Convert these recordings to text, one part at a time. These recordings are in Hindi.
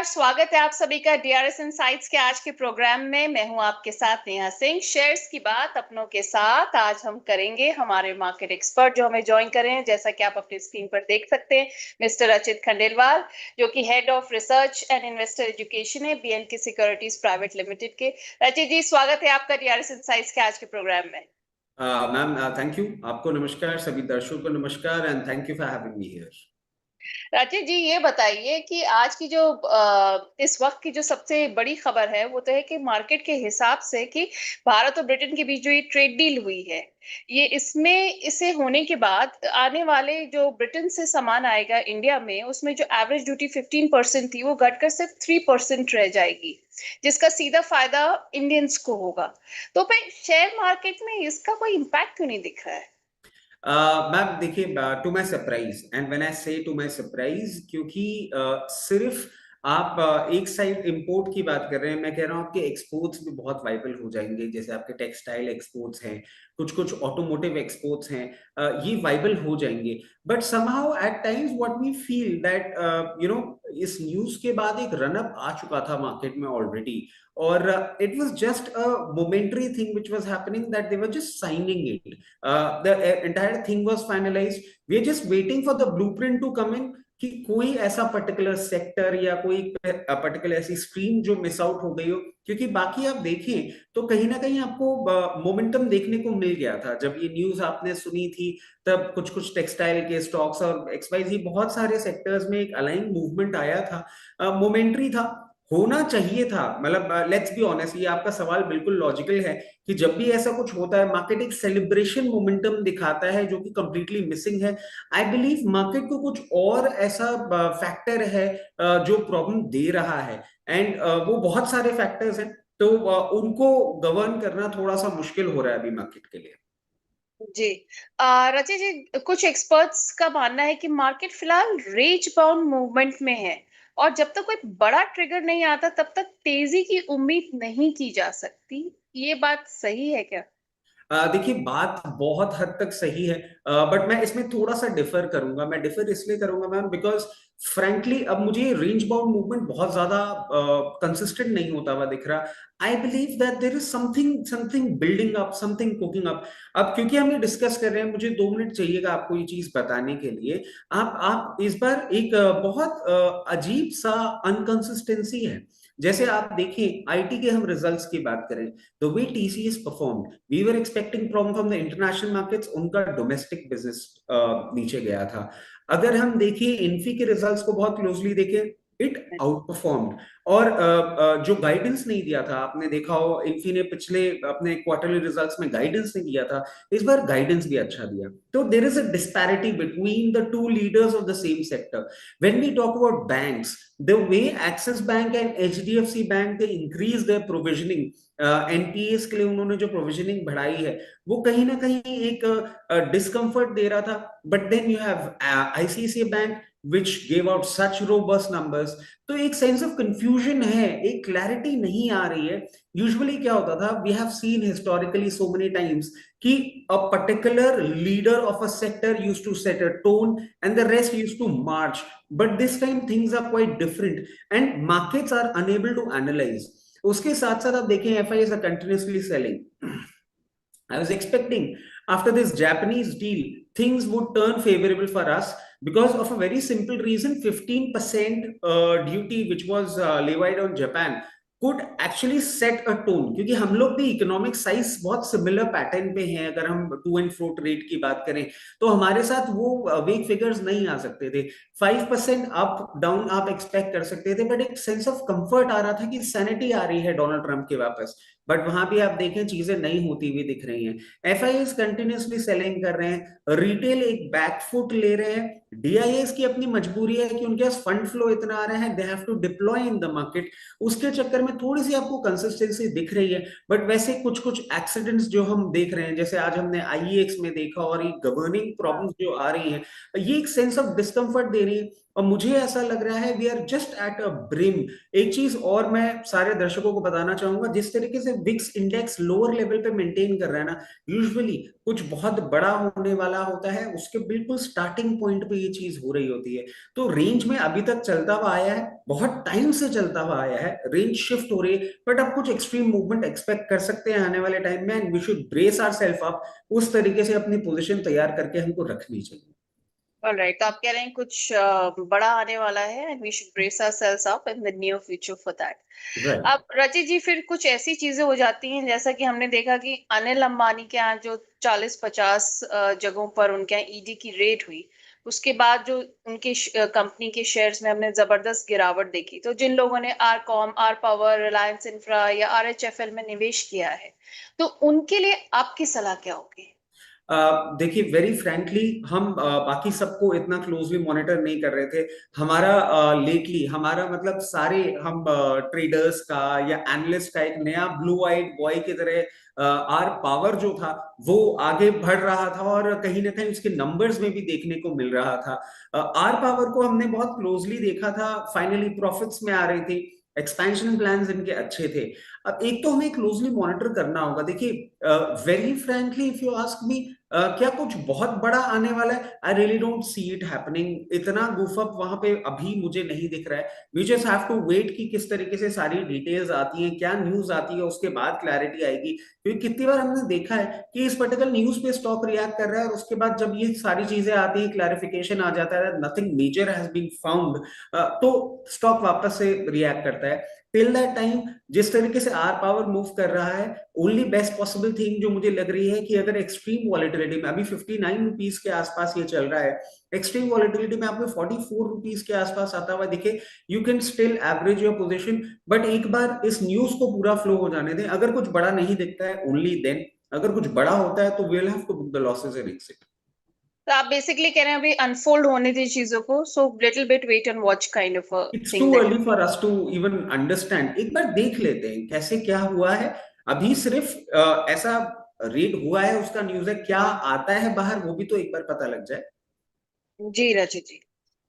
नमस्कार, स्वागत है आप सभी का डीआरएस इनसाइट्स के आज के प्रोग्राम में। मैं हूं आपके साथ नेहा सिंह। शेयर्स की बात अपनों के साथ आज हम करेंगे। हमारे मार्केट एक्सपर्ट जो हमें ज्वाइन कर रहे हैं, जैसा कि आप अपनी स्क्रीन पर देख सकते हैं, मिस्टर अचित खंडेलवाल, जो कि head of research and investor education है बीएनके सिक्योरिटीज प्राइवेट लिमिटेड के। अचित जी, स्वागत है आपका डीआरएस इनसाइट्स के आज के प्रोग्राम में। Ma'am, thank you. आपको नमस्कार, सभी दर्शकों को नमस्कार and thank you for having me here. Rajesh ji, ये बताइए कि आज की जो इस वक्त की जो सबसे बड़ी खबर है वो तो है कि मार्केट के हिसाब से कि भारत और ब्रिटेन के बीच जो ये ट्रेड डील हुई है, ये इसमें इसे होने के बाद आने वाले जो ब्रिटेन से सामान आएगा इंडिया में, उसमें जो एवरेज ड्यूटी 15% थी वो घटकर सिर्फ 3% रह जाएगी, जिसका सीधा फायदा इंडियंस को होगा। तो फिर शेयर मार्केट में इसका कोई इम्पैक्ट क्यों नहीं दिख रहा है? मैम देखिए, to my surprise, and when I say to my surprise, क्योंकि सिर्फ आप एक साइड इंपोर्ट की बात कर रहे हैं, मैं कह रहा हूँ आपके एक्सपोर्ट्स भी बहुत वाइबल हो जाएंगे। जैसे आपके टेक्सटाइल एक्सपोर्ट्स हैं, कुछ कुछ ऑटोमोटिव एक्सपोर्ट्स हैं, ये वाइबल हो जाएंगे। But somehow at times what we feel that इस न्यूज के बाद एक रनअप आ चुका था मार्केट में ऑलरेडी, और it was just a momentary thing which was happening, that they were just signing it. The entire thing was finalized. We are just waiting for the blueprint to come in, कि कोई ऐसा पर्टिकुलर सेक्टर या कोई पर्टिकुलर ऐसी स्ट्रीम जो मिस आउट हो गई हो। क्योंकि बाकी आप देखें तो कहीं ना कहीं आपको मोमेंटम देखने को मिल गया था। जब ये न्यूज आपने सुनी थी तब कुछ कुछ टेक्सटाइल के स्टॉक्स और एक्सवाइजी बहुत सारे सेक्टर्स में एक अलाइन मूवमेंट आया था, मोमेंट्री था, होना चाहिए था। मतलब लेट्स बी ऑनेस्ट, ये आपका सवाल बिल्कुल लॉजिकल है कि जब भी ऐसा कुछ होता है मार्केट एक सेलिब्रेशन मोमेंटम दिखाता है, जो कि कंप्लीटली मिसिंग है। आई बिलीव मार्केट को कुछ और ऐसा फैक्टर है जो प्रॉब्लम दे रहा है, एंड वो बहुत सारे फैक्टर्स हैं, तो उनको गवर्न करना थोड़ा सा मुश्किल हो रहा है अभी मार्केट के लिए। जी। रची जी, कुछ एक्सपर्ट्स का मानना है कि मार्केट फिलहाल रेंज बाउंड मूवमेंट में है और जब तक कोई बड़ा ट्रिगर नहीं आता तब तक तेजी की उम्मीद नहीं की जा सकती। ये बात सही है क्या? देखिए, बात बहुत हद तक सही है, बट मैं इसमें थोड़ा सा डिफर करूंगा। मैं डिफर इसलिए करूंगा मैम, बिकॉज फ्रैंकली अब मुझे रेंज बाउंड मूवमेंट बहुत ज्यादा कंसिस्टेंट नहीं होता हुआ दिख रहा। I believe that there is something something building up, something cooking up. अब क्योंकि हम ये डिस्कस कर रहे हैं, मुझे 2 मिनट चाहिएगा आपको ये चीज बताने के लिए। आप इस बार एक बहुत अजीब सा अनकंसिस्टेंसी है। जैसे आप देखिए, आईटी के हम रिजल्ट्स की बात करें, the way TCS performed, we were expecting from the international markets, उनका डोमेस्टिक बिजनेस नीचे गया था। अगर हम देखिए इन्फी के रिजल्ट्स को बहुत क्लोजली देखें, इट आउट परफॉर्म्ड। और जो गाइडेंस नहीं दिया था, आपने देखा हो इन्फी ने पिछले अपने क्वार्टरली रिजल्ट्स में गाइडेंस नहीं दिया था, इस बार गाइडेंस भी अच्छा दिया। तो there is a disparity between the two leaders of the same sector. When we talk about banks, the way Axis Bank and HDFC Bank they increase their provisioning, NPS के लिए उन्होंने जो प्रोविजनिंग बढ़ाई है, वो कहीं ना कहीं एक डिस्कंफर्ट दे रहा था। But then you have ICICI bank which gave out such robust numbers। तो एक सेंस ऑफ कंफ्यूजन है, एक क्लैरिटी नहीं आ रही है। यूजुअली क्या होता था, we have seen historically so many times कि a particular leader of a sector used to set a tone and the rest used to march, but this time things are quite different and markets are unable to analyze। उसके साथ साथ आप देखें, FIIs are continuously selling. I was expecting after this Japanese deal, things would turn favorable for us because of a very simple reason. 15% duty, which was levied on Japan, could actually set a tone, क्योंकि हम लोग भी इकोनॉमिक साइज बहुत सिमिलर पैटर्न पे हैं। अगर हम टू एंड फ्रो रेट की बात करें तो हमारे साथ वो वीक फिगर्स नहीं आ सकते थे। 5% अप डाउन आप एक्सपेक्ट कर सकते थे, बट एक सेंस ऑफ कंफर्ट आ रहा था कि सैनिटी आ रही है डोनाल्ड ट्रंप के वापस। बट वहां भी आप देखें चीजें नहीं होती हुई दिख रही हैं। एफआईएस कंटिन्यूअसली सेलिंग कर रहे हैं, रिटेल एक बैकफुट ले रहे हैं। डीआईएस की अपनी मजबूरी है कि उनके पास फंड फ्लो इतना आ रहा है, they have to deploy in the market. उसके चक्कर में थोड़ी सी आपको कंसिस्टेंसी दिख रही है। बट वैसे कुछ कुछ एक्सीडेंट्स जो हम देख रहे हैं, जैसे आज हमने आईईएक्स में देखा, और ये गवर्निंग प्रॉब्लम्स जो आ रही हैं, ये एक सेंस ऑफ डिस्कंफर्ट दे रही है। और मुझे ऐसा लग रहा है we are just at a brim. एक चीज और मैं सारे दर्शकों को बताना चाहूंगा, जिस तरीके से विक्स इंडेक्स लोअर लेवल पे मेंटेन कर रहा है ना, यूजुअली कुछ बहुत बड़ा होने वाला होता है, उसके बिल्कुल स्टार्टिंग पॉइंट पे ये चीज हो रही होती है। तो रेंज में अभी तक चलता हुआ आया है, बहुत टाइम से चलता हुआ आया है, रेंज शिफ्ट हो रही है, बट अब कुछ एक्सट्रीम मूवमेंट एक्सपेक्ट कर सकते हैं आने वाले टाइम में, and we should brace our self up. उस तरीके से अपनी पोजीशन तैयार करके हमको रखनी चाहिए। ऑलराइट, तो आप कह रहे हैं कुछ बड़ा आने वाला है and we should brace ourselves up in the near future for that. Right. अब रची जी, फिर कुछ ऐसी चीजें हो जाती हैं जैसा कि हमने देखा कि अनिल अंबानी के यहाँ जो 40-50 जगहों पर उनके यहाँ ईडी की रेड हुई, उसके बाद जो उनके कंपनी के शेयर्स में हमने जबरदस्त गिरावट देखी। तो जिन लोगों ने R Com, R Power, Reliance Infra या RHFL में निवेश किया है, तो उनके लिए आपकी सलाह क्या होगी? देखिए, वेरी फ्रैंकली हम बाकी सबको इतना क्लोजली मॉनिटर नहीं कर रहे थे। हमारा लेटली हमारा मतलब सारे हम ट्रेडर्स का या एनालिस्ट का एक नया ब्लू आइड बॉय की तरह आर पावर जो था वो आगे बढ़ रहा था, और कहीं ना कहीं उसके नंबर्स में भी देखने को मिल रहा था। आर पावर को हमने बहुत क्लोजली देखा था, फाइनली प्रॉफिट्स में आ रही थी, एक्सपेंशन प्लान्स इनके अच्छे थे। अब एक तो हमें क्लोजली मॉनिटर करना होगा। देखिए, very frankly if you ask me, क्या कुछ बहुत बड़ा आने वाला है? I really don't see it happening. इतना गुफ अप वहां पे अभी मुझे नहीं दिख रहा है। We just have to wait कि किस तरीके से सारी डिटेल्स आती हैं, क्या न्यूज आती है, उसके बाद क्लैरिटी आएगी। क्योंकि कितनी बार हमने देखा है कि इस पर्टिकुलर न्यूज पे स्टॉक रिएक्ट कर रहा है, और उसके बाद जब ये सारी चीजें आती है, क्लैरिफिकेशन आ जाता है, nothing major has been found, तो स्टॉक वापस से रिएक्ट करता है। टिल दैट टाइम जिस तरीके से आर पावर मूव कर रहा है, ओनली बेस्ट पॉसिबल थिंग जो मुझे लग रही है कि अगर एक्सट्रीम वॉलेटिलिटी में, अभी 59 रुपीज के आसपास ये चल रहा है, एक्सट्रीम वॉलेटिलिटी में आपको 44 रुपीज के आसपास आता हुआ दिखे, you can still average your position. But एक बार इस न्यूज को पूरा फ्लो हो जाने दें, अगर कुछ बड़ा नहीं दिखता है ओनली देन, अगर कुछ बड़ा होता है तो we'll have to book the losses and exit. तो आप बेसिकली कह रहे हैं अभी अनफोल्ड होने दी चीजों को, so little bit wait and watch kind of a it's too thing that. Early for us to even understand. एक बार देख लेते हैं कैसे क्या हुआ है। अभी सिर्फ ऐसा रेड हुआ है, उसका न्यूज है, क्या आता है बाहर वो भी तो एक बार पता लग जाए। जी Rachit ji.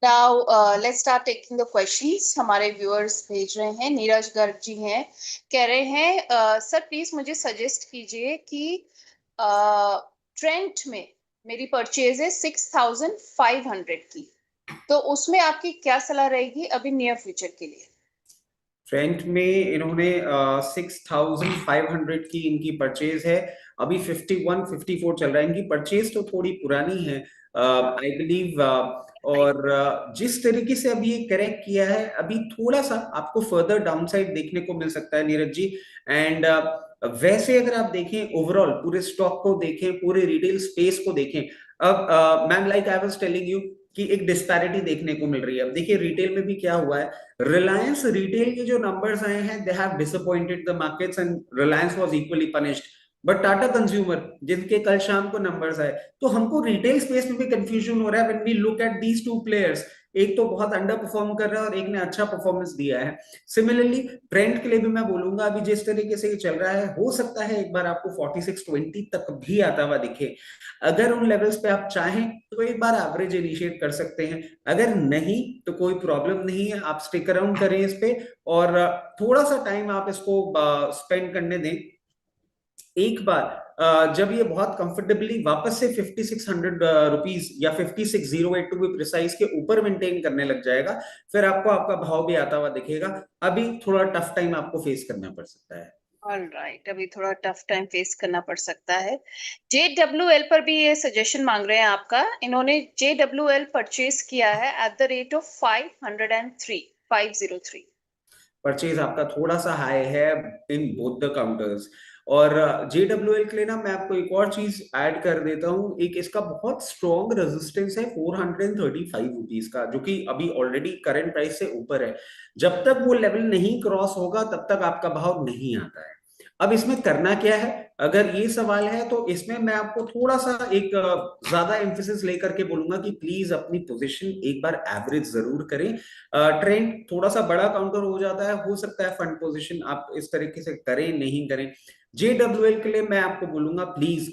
Now let's start taking the questions. हमारे व्यूअर्स भेज रहे हैं। नीरज गर्ग जी हैं, कह रहे हैं सर प्लीज मुझे सजेस्ट कीजिए कि ट्रेंट में मेरी परचेज है 6500 की, तो उसमें आपकी क्या सलाह रहेगी अभी नियर फ्यूचर के लिए? ट्रेंट में इन्होंने 6500 की इनकी परचेज है। अभी 51-54 चल रहा है। इनकी परचेज तो थोड़ी पुरानी है आई बिलीव। और जिस तरीके से अभी ये करेक्ट किया है, अभी थोड़ा सा आपको फर्दर डाउनसाइड देखने को मिल सकता है नीरज जी। एंड वैसे अगर आप देखें ओवरऑल पूरे स्टॉक को देखें, पूरे रिटेल स्पेस को देखें, अब ma'am like I was telling you कि एक डिस्पैरिटी देखने को मिल रही है। अब देखिए रिटेल में भी क्या हुआ है, रिलायंस रिटेल के जो नंबर्स आए हैं they have disappointed the markets, and Reliance was equally punished. But Tata consumer जिनके कल शाम को नंबर्स आए, तो हमको रिटेल स्पेस में भी कंफ्यूजन हो रहा है when we look at these two players. एक तो बहुत अंडर परफॉर्म कर रहा है और एक ने अच्छा परफॉर्मेंस दिया है। सिमिलरली ट्रेंड के लिए भी मैं बोलूंगा, अभी जिस तरीके से ये चल रहा है, हो सकता है एक बार आपको 4620 तक भी आता हुआ दिखे। अगर उन लेवल्स पे आप चाहें तो एक बार एवरेज इनिशिएट कर सकते हैं, अगर नहीं तो कोई प्रॉब्लम नहीं है, आप स्टिक अराउंड करें इस पे, और थोड़ा सा टाइम आप इसको स्पेंड करने दें। एक बार जब ये बहुत कंफर्टेबली वापस से 5600 रुपीज या 56,082 टू बी प्रिसाइज के ऊपर मेंटेन करने लग जाएगा, फिर आपको आपका भाव भी आता हुआ दिखेगा। अभी थोड़ा टफ टाइम आपको फेस करना पड़ सकता है। ऑलराइट, अभी थोड़ा टफ टाइम फेस करना पड़ सकता है। JWL पर भी ये सजेशन मांग रहे हैं आपका। इन्होंने JWL परचेज किया है at the rate of 503। Purchase आपका थोड़ा सा हाई है इन बोथ द काउंटर्स। और JWL के लिए ना मैं आपको एक और चीज ऐड कर देता हूँ, एक इसका बहुत स्ट्रॉन्ग रेजिस्टेंस है 435 रुपीज का, जो कि अभी ऑलरेडी करंट प्राइस से ऊपर है। जब तक वो लेवल नहीं क्रॉस होगा तब तक आपका भाव नहीं आता है। अब इसमें करना क्या है, अगर ये सवाल है तो इसमें मैं आपको थोड़ा सा एक ज्यादा एम्फेसिस लेकर के बोलूंगा कि प्लीज अपनी पोजीशन एक बार एवरेज जरूर करें। ट्रेंड थोड़ा सा बड़ा काउंटर हो जाता है, हो सकता है फंड पोजीशन आप इस तरीके से करें नहीं करें। JWL के लिए मैं आपको बोलूंगा प्लीज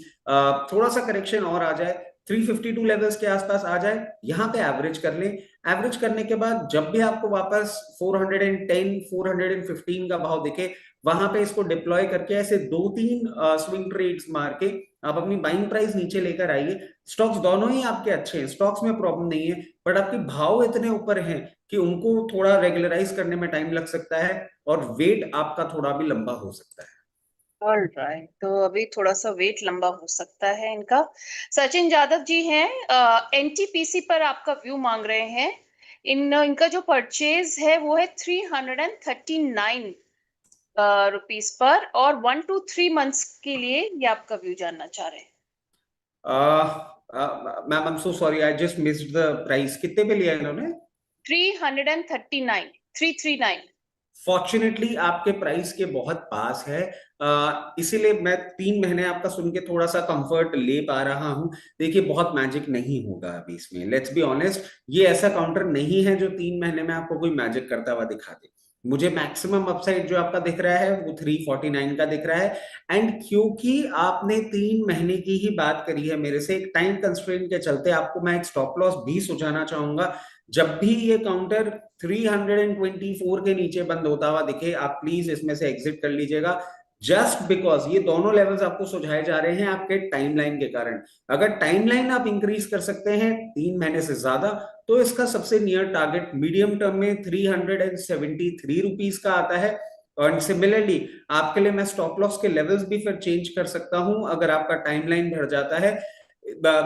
थोड़ा सा करेक्शन और आ जाए, 352 लेवल्स के आसपास आ जाए, यहाँ पे एवरेज कर लें। एवरेज करने के बाद जब भी आपको वापस 410 415 का भाव दिखे, वहां पे इसको डिप्लॉय करके ऐसे 2-3 स्विंग ट्रेड्स मार के आप अपनी बाइंग प्राइस नीचे लेकर आइए। स्टॉक्स दोनों ही आपके अच्छे हैं, स्टॉक्स में प्रॉब्लम नहीं है, बट आपके भाव इतने ऊपर हैं कि उनको थोड़ा रेगुलराइज करने में टाइम लग सकता है और वेट आपका थोड़ा भी लंबा हो सकता है। ऑल राइट, तो अभी थोड़ा सा वेट लंबा हो सकता है इनका। सचिन यादव जी हैं, एनटीपीसी पर आपका व्यू मांग रहे हैं। इनका जो परचेज है वो है 339 रुपीस पर, और 1 to 3 months के लिए ये आपका व्यू जानना चाह रहे हैं। Ma'am I am so sorry, I just missed the price. कितने पे लिया इन्होंने? 339, 339। फॉर्चुनेटली आपके प्राइस के बहुत पास है, इसीलिए मैं 3 महीने आपका सुन के थोड़ा सा कंफर्ट ले पा रहा हूं। देखिए बहुत मैजिक नहीं होगा अभी इसमें, लेट्स बी ऑनेस्ट। ये ऐसा काउंटर नहीं है जो 3 महीने में आपको कोई मैजिक करता हुआ दिखा दे। मुझे मैक्सिमम अपसाइड जो आपका दिख रहा है वो 349 का दिख रहा है। एंड क्योंकि आपने 3 महीने की ही बात करी है मेरे से, एक टाइम कंस्ट्रेंट के चलते आपको मैं एक स्टॉप लॉस भी सुझाना चाहूंगा। जब भी ये काउंटर 324 के नीचे बंद होता हुआ दिखे, आप प्लीज इसमें से एग्जिट कर लीजिएगा। जस्ट बिकॉज ये दोनों लेवल्स आपको सुझाए जा रहे हैं आपके टाइमलाइन के कारण। अगर टाइमलाइन आप इंक्रीज कर सकते हैं 3 महीने से ज्यादा, तो इसका सबसे नियर टारगेट मीडियम टर्म में 373 रुपीज का आता है। और सिमिलरली आपके लिए मैं स्टॉप लॉस के लेवल्स भी फिर चेंज कर सकता हूं अगर आपका टाइमलाइन बढ़ जाता है।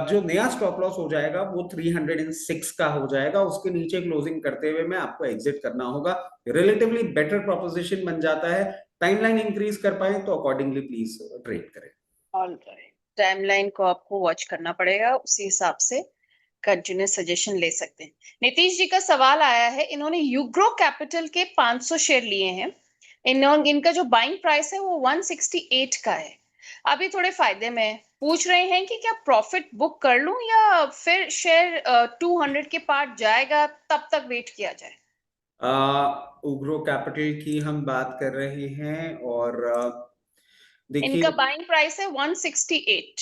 जो नया स्टॉप लॉस हो जाएगा वो 306 का हो जाएगा, उसके नीचे क्लोजिंग करते हुए में आपको एग्जिट करना होगा। रिलेटिवली बेटर प्रोपोजिशन बन जाता है। टाइमलाइन इंक्रीज कर पाए तो अकॉर्डिंगली प्लीज ट्रेड करें। ऑल राइट, टाइमलाइन को आपको वॉच करना पड़ेगा, उसी हिसाब से कंटिन्यूस सजेशन ले सकते हैं। नीतीश जी का सवाल आया है, इन्होंने यूग्रो कैपिटल के 500 शेयर लिए हैं। इनका जो बाइंग प्राइस है वो 168 का है। अभी थोड़े फायदे में पूछ रहे हैं कि क्या प्रॉफिट बुक कर लूं या फिर शेयर 200 के पार जाएगा तब तक वेट किया जाए। उग्रो कैपिटल की हम बात कर रहे हैं और इनका देखिए बाइंग प्राइस है 168,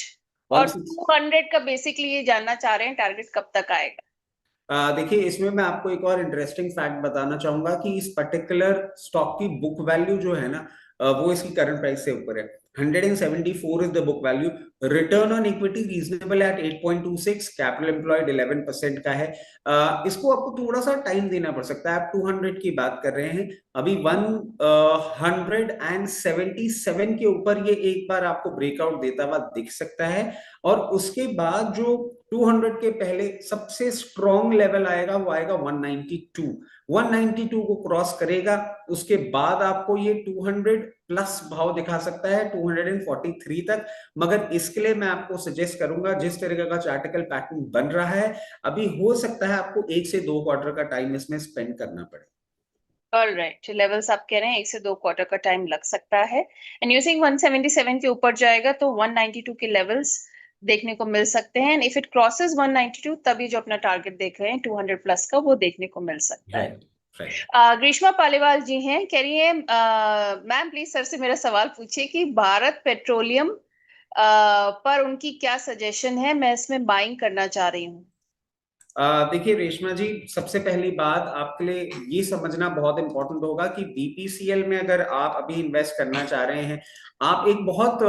और 160। 200 का बेसिकली ये जानना चाह रहे हैं टारगेट कब तक आएगा। देखिए इसमें मैं आपको एक और इंटरेस्टिंग फैक्ट बताना चाहूंगा कि इस पर्टिकुलर स्टॉक की बुक वैल्यू जो है ना, वो इसकी करंट प्राइस से ऊपर है। 174 is the book value. Return on equity reasonable at 8.26, capital employed 11% का है। इसको आपको थोड़ा सा टाइम देना पड़ सकता है। आप 200 की बात कर रहे हैं, अभी 177 के ऊपर ये एक बार आपको ब्रेकआउट देता हुआ दिख सकता है। और उसके बाद जो 200 के पहले सबसे स्ट्रॉन्ग लेवल आएगा वो आएगा 192। 192 को क्रॉस करेगा, उसके बाद आपको ये 200 प्लस भाव दिखा सकता है 243 तक। मगर इसके लिए मैं आपको सजेस्ट करूंगा, जिस तरीके का चार्टिकल पैटर्न बन रहा है, अभी हो सकता है आपको 1 से 2 क्वार्टर का टाइम इसमें स्पेंड करना पड़े। ऑलराइट, लेवल्स आप कह रहे हैं 1 से 2 क्वार्टर का टाइम लग सकता है। एंड यूजिंग 177 के ऊपर जाएगा तो 192 के लेवल्स देखने को मिल सकते हैं। एंड इफ इट क्रॉसेस 192, तभी जो अपना टारगेट देख रहे हैं 200 प्लस का, वो देखने को मिल सकता है। Right, right. ग्रीष्मा पालीवाल जी हैं, कह रही है मैम प्लीज सर से मेरा सवाल पूछिए कि भारत पेट्रोलियम पर उनकी क्या सजेशन है, मैं इसमें बाइंग करना चाह रही हूँ। देखिए रेशमा जी, सबसे पहली बात आपके लिए ये समझना बहुत इंपॉर्टेंट होगा कि बीपीसीएल में अगर आप अभी इन्वेस्ट करना चाह रहे हैं, आप एक बहुत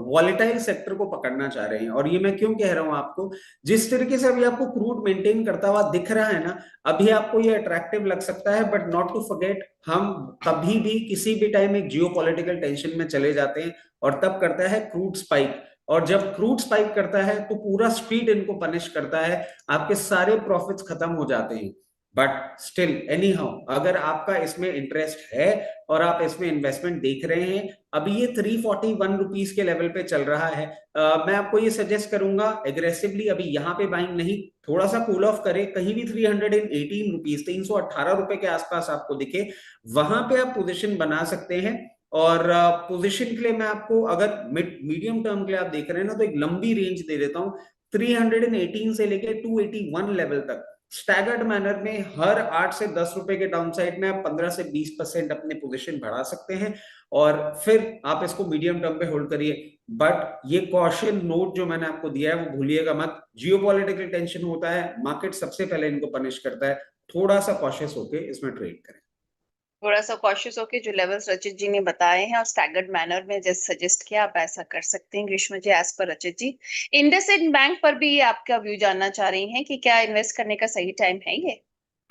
वॉलेटाइल सेक्टर को पकड़ना चाह रहे हैं। और ये मैं क्यों कह रहा हूं आपको, जिस तरीके से अभी आपको क्रूड मेंटेन करता हुआ दिख रहा है ना, अभी आपको ये अट्रैक्टिव लग सकता है, बट नॉट टू फॉरगेट, हम कभी भी किसी भी टाइम एक जियो पॉलिटिकल टेंशन में चले जाते हैं और तब करता है क्रूड स्पाइक। और जब क्रूड स्पाइक करता है तो पूरा स्ट्रीट इनको पनिश करता है, आपके सारे प्रॉफिट्स खत्म हो जाते हैं। बट स्टिल एनी हाउ, अगर आपका इसमें इंटरेस्ट है और आप इसमें इन्वेस्टमेंट देख रहे हैं, अभी ये 341 रुपीज के लेवल पे चल रहा है। मैं आपको ये सजेस्ट करूंगा एग्रेसिवली अभी यहाँ पे बाइंग नहीं, थोड़ा सा कूल ऑफ करे, कहीं भी 318 रुपीज, 318 रुपए के आसपास आपको दिखे, वहां पे आप पोजिशन बना सकते हैं। और पोजीशन के लिए मैं आपको, अगर मीडियम टर्म के लिए आप देख रहे हैं ना, तो एक लंबी रेंज दे देता हूं 318 से लेके 281 लेवल तक। स्टैगर्ड मैनर में हर 8 से 10 रुपए के डाउनसाइड में आप 15 से 20% अपने पोजीशन बढ़ा सकते हैं, और फिर आप इसको मीडियम टर्म पे होल्ड करिए। बट ये कॉशन नोट जो मैंने आपको दिया है वो भूलिएगा मत। जियोपॉलिटिकल टेंशन होता है, मार्केट सबसे पहले इनको पनिश करता है, थोड़ा सा कॉशियस होके इसमें ट्रेड करें। थोड़ा सा कॉशियस होके जो लेवल्स रचित जी ने बताए हैं और स्टैगर्ड मैनर में जैसे सजेस्ट किया, आप ऐसा कर सकते हैं ग्रीष्मा जी, एज पर रचित जी। इंडसइंड बैंक पर भी आपका व्यू जानना चाह रही हैं कि क्या इन्वेस्ट करने का सही टाइम है ये,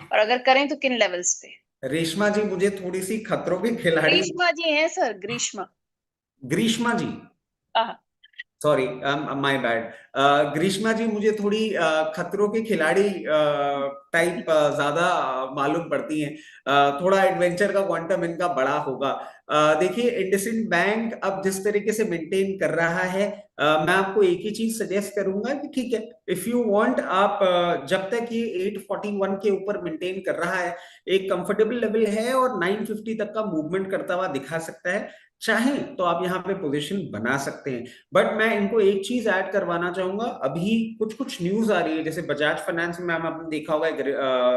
और अगर करें तो किन लेवल्स पे। रेशमा जी, मुझे थोड़ी सी खतरों के खिलाड़ी। ग्रीष्मा जी हैं सर, ग्रीष्मा। ग्रीष्मा जी, हाँ। Sorry, my bad. Greeshma ji, मुझे थोड़ी खतरों के खिलाड़ी टाइप ज्यादा मालूम पड़ती हैं। थोड़ा एडवेंचर का क्वांटम इनका बड़ा होगा। देखिए, इंडसइंड बैंक अब जिस तरीके से मेंटेन कर रहा है, मैं आपको एक ही चीज सजेस्ट करूंगा कि ठीक है, इफ यू वांट, आप जब तक ये 841 के ऊपर मेंटेन कर रहा है, एक कंफर्टेबल लेवल है और 950 तक का मूवमेंट करता हुआ दिखा सकता है, चाहे तो आप यहाँ पे पोजीशन बना सकते हैं। बट मैं इनको एक चीज ऐड करवाना चाहूंगा, अभी कुछ कुछ न्यूज आ रही है, जैसे बजाज फाइनेंस में आपने देखा होगा एक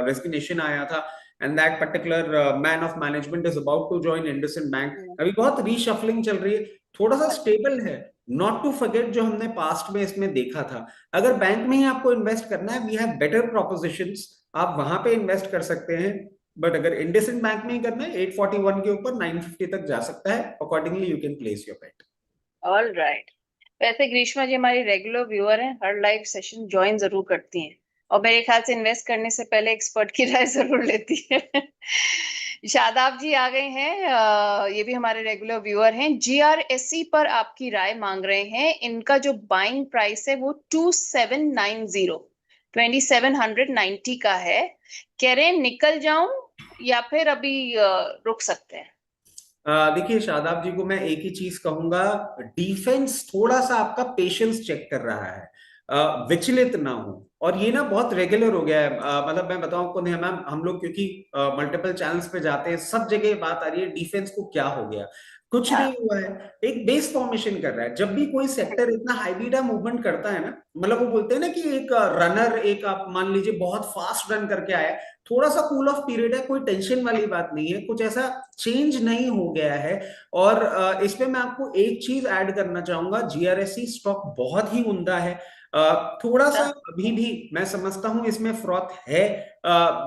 रेजिग्नेशन आया था, and that particular man of management is about to join IndusInd bank. अभी बहुत रीशफलिंग चल रही है, थोड़ा सा स्टेबल है। नॉट टू फॉरगेट जो हमने पास्ट में इसमें देखा था, अगर बैंक में ही आपको इन्वेस्ट करना है, वी हैव बेटर प्रोपोजिशंस, आप वहां पे इन्वेस्ट कर सकते हैं। बट अगर इंडसइंड बैंक में ही करना है, 841 के ऊपर 950 तक जा सकता है, accordingly you can place your bet. All right. वैसे ग्रीष्मा जी हमारी रेगुलर व्यूअर हैं, हर लाइव सेशन ज्वाइन जरूर करती हैं, और मेरे ख्याल से इन्वेस्ट करने से पहले एक्सपर्ट की राय जरूर लेती है। शादाब जी आ गए हैं, ये भी हमारे रेगुलर व्यूअर हैं। जीआरएससी पर आपकी राय मांग रहे हैं। इनका जो बाइंग प्राइस है वो 2790, 2790 का है। कह रहे हैं निकल जाऊं या फिर अभी रुक सकते हैं। देखिए शादाब जी को मैं एक ही चीज कहूंगा, डिफेंस थोड़ा सा आपका पेशेंस चेक कर रहा है, विचलित ना हो। और ये ना बहुत रेगुलर हो गया है, मतलब मैं बताऊं को नहीं, हम लोग क्योंकि मल्टीपल चैनल्स पे जाते हैं, सब जगह बात आ रही है डिफेंस को क्या हो गया। कुछ नहीं हाँ। हुआ है, एक बेस फॉर्मेशन कर रहा है। जब भी कोई सेक्टर इतना हाई बीटा मूवमेंट करता है ना, मतलब वो बोलते हैं ना कि एक रनर, एक आप मान लीजिए बहुत फास्ट रन करके आया, थोड़ा सा कूल ऑफ पीरियड है, कोई टेंशन वाली बात नहीं है, कुछ ऐसा चेंज नहीं हो गया है। और इस पे मैं आपको एक चीज ऐड करना चाहूंगा, जीआरएससी स्टॉक बहुत ही उम्दा है। थोड़ा सा अभी भी मैं समझता हूं इसमें फ्रॉथ है,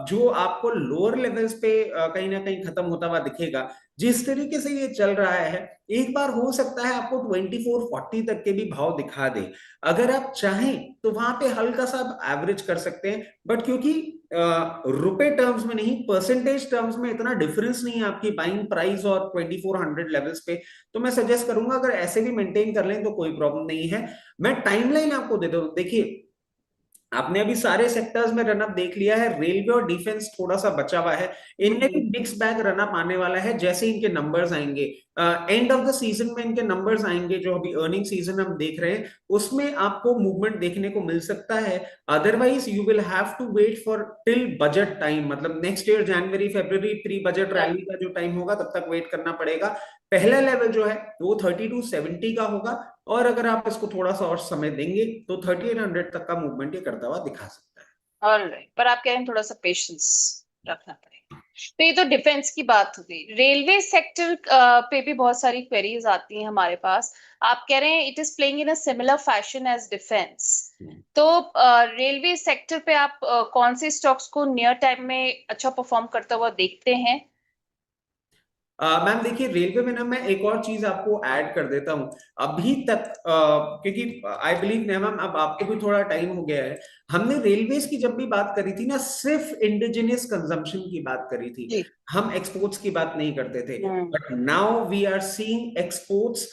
जो आपको लोअर लेवल्स पे कहीं ना कहीं खत्म होता हुआ दिखेगा। जिस तरीके से ये चल रहा है, एक बार हो सकता है आपको 2440 तक के भी भाव दिखा दे। अगर आप चाहें तो वहां पे हल्का सा एवरेज कर सकते हैं, बट क्योंकि रुपए टर्म्स में नहीं, परसेंटेज टर्म्स में इतना डिफरेंस नहीं है आपकी बाइंग प्राइस और 2400 लेवल्स पे, तो मैं सजेस्ट करूंगा अगर ऐसे भी मेंटेन कर लें तो कोई प्रॉब्लम नहीं है। मैं टाइमलाइन आपको देता हूं, देखिए आपने अभी सारे सेक्टर्स में रनअप देख लिया है, रेलवे और डिफेंस थोड़ा सा बचा हुआ है, इनमें भी मिक्स बैग रनअप आने वाला है जैसे इनके नंबर्स आएंगे। एंड ऑफ द सीजन में इनके नंबर्स आएंगे, जो अभी अर्निंग सीजन हम देख रहे हैं उसमें आपको मूवमेंट देखने को मिल सकता है। Otherwise you will have to wait for till budget time, मतलब नेक्स्ट ईयर जनवरी फरवरी प्री बजट रैली का जो टाइम होगा तब तक वेट करना पड़ेगा। पहला लेवल जो है वो 3270 का होगा, और अगर आप इसको थोड़ा सा और समय देंगे तो 3800 तक का मूवमेंट ये करता हुआ दिखा सकता है। ऑलराइट, पर आप कह रहे हैं थोड़ा सा पेशेंस रखना पड़ेगा। तो ये तो डिफेंस की बात हो गई। रेलवे सेक्टर पे भी बहुत सारी क्वेरीज आती हैं हमारे पास। आप कह रहे हैं it is playing in a similar fashion as defence. तो रेलवे सेक्टर पे आप कौन से स्टॉक्स को नियर टाइम में अच्छा परफॉर्म करता हुआ देखते हैं। मैम देखिए, रेलवे में ना मैं एक और चीज आपको ऐड कर देता हूँ। अभी तक क्योंकि आई बिलीव मैम, अब आपको भी थोड़ा टाइम हो गया है, हमने रेलवेज की जब भी बात करी थी ना, सिर्फ इंडिजिनियस कंजम्पशन की बात करी थी, जी। हम एक्सपोर्ट्स की बात नहीं करते थे। Hmm. But now we are seeing exports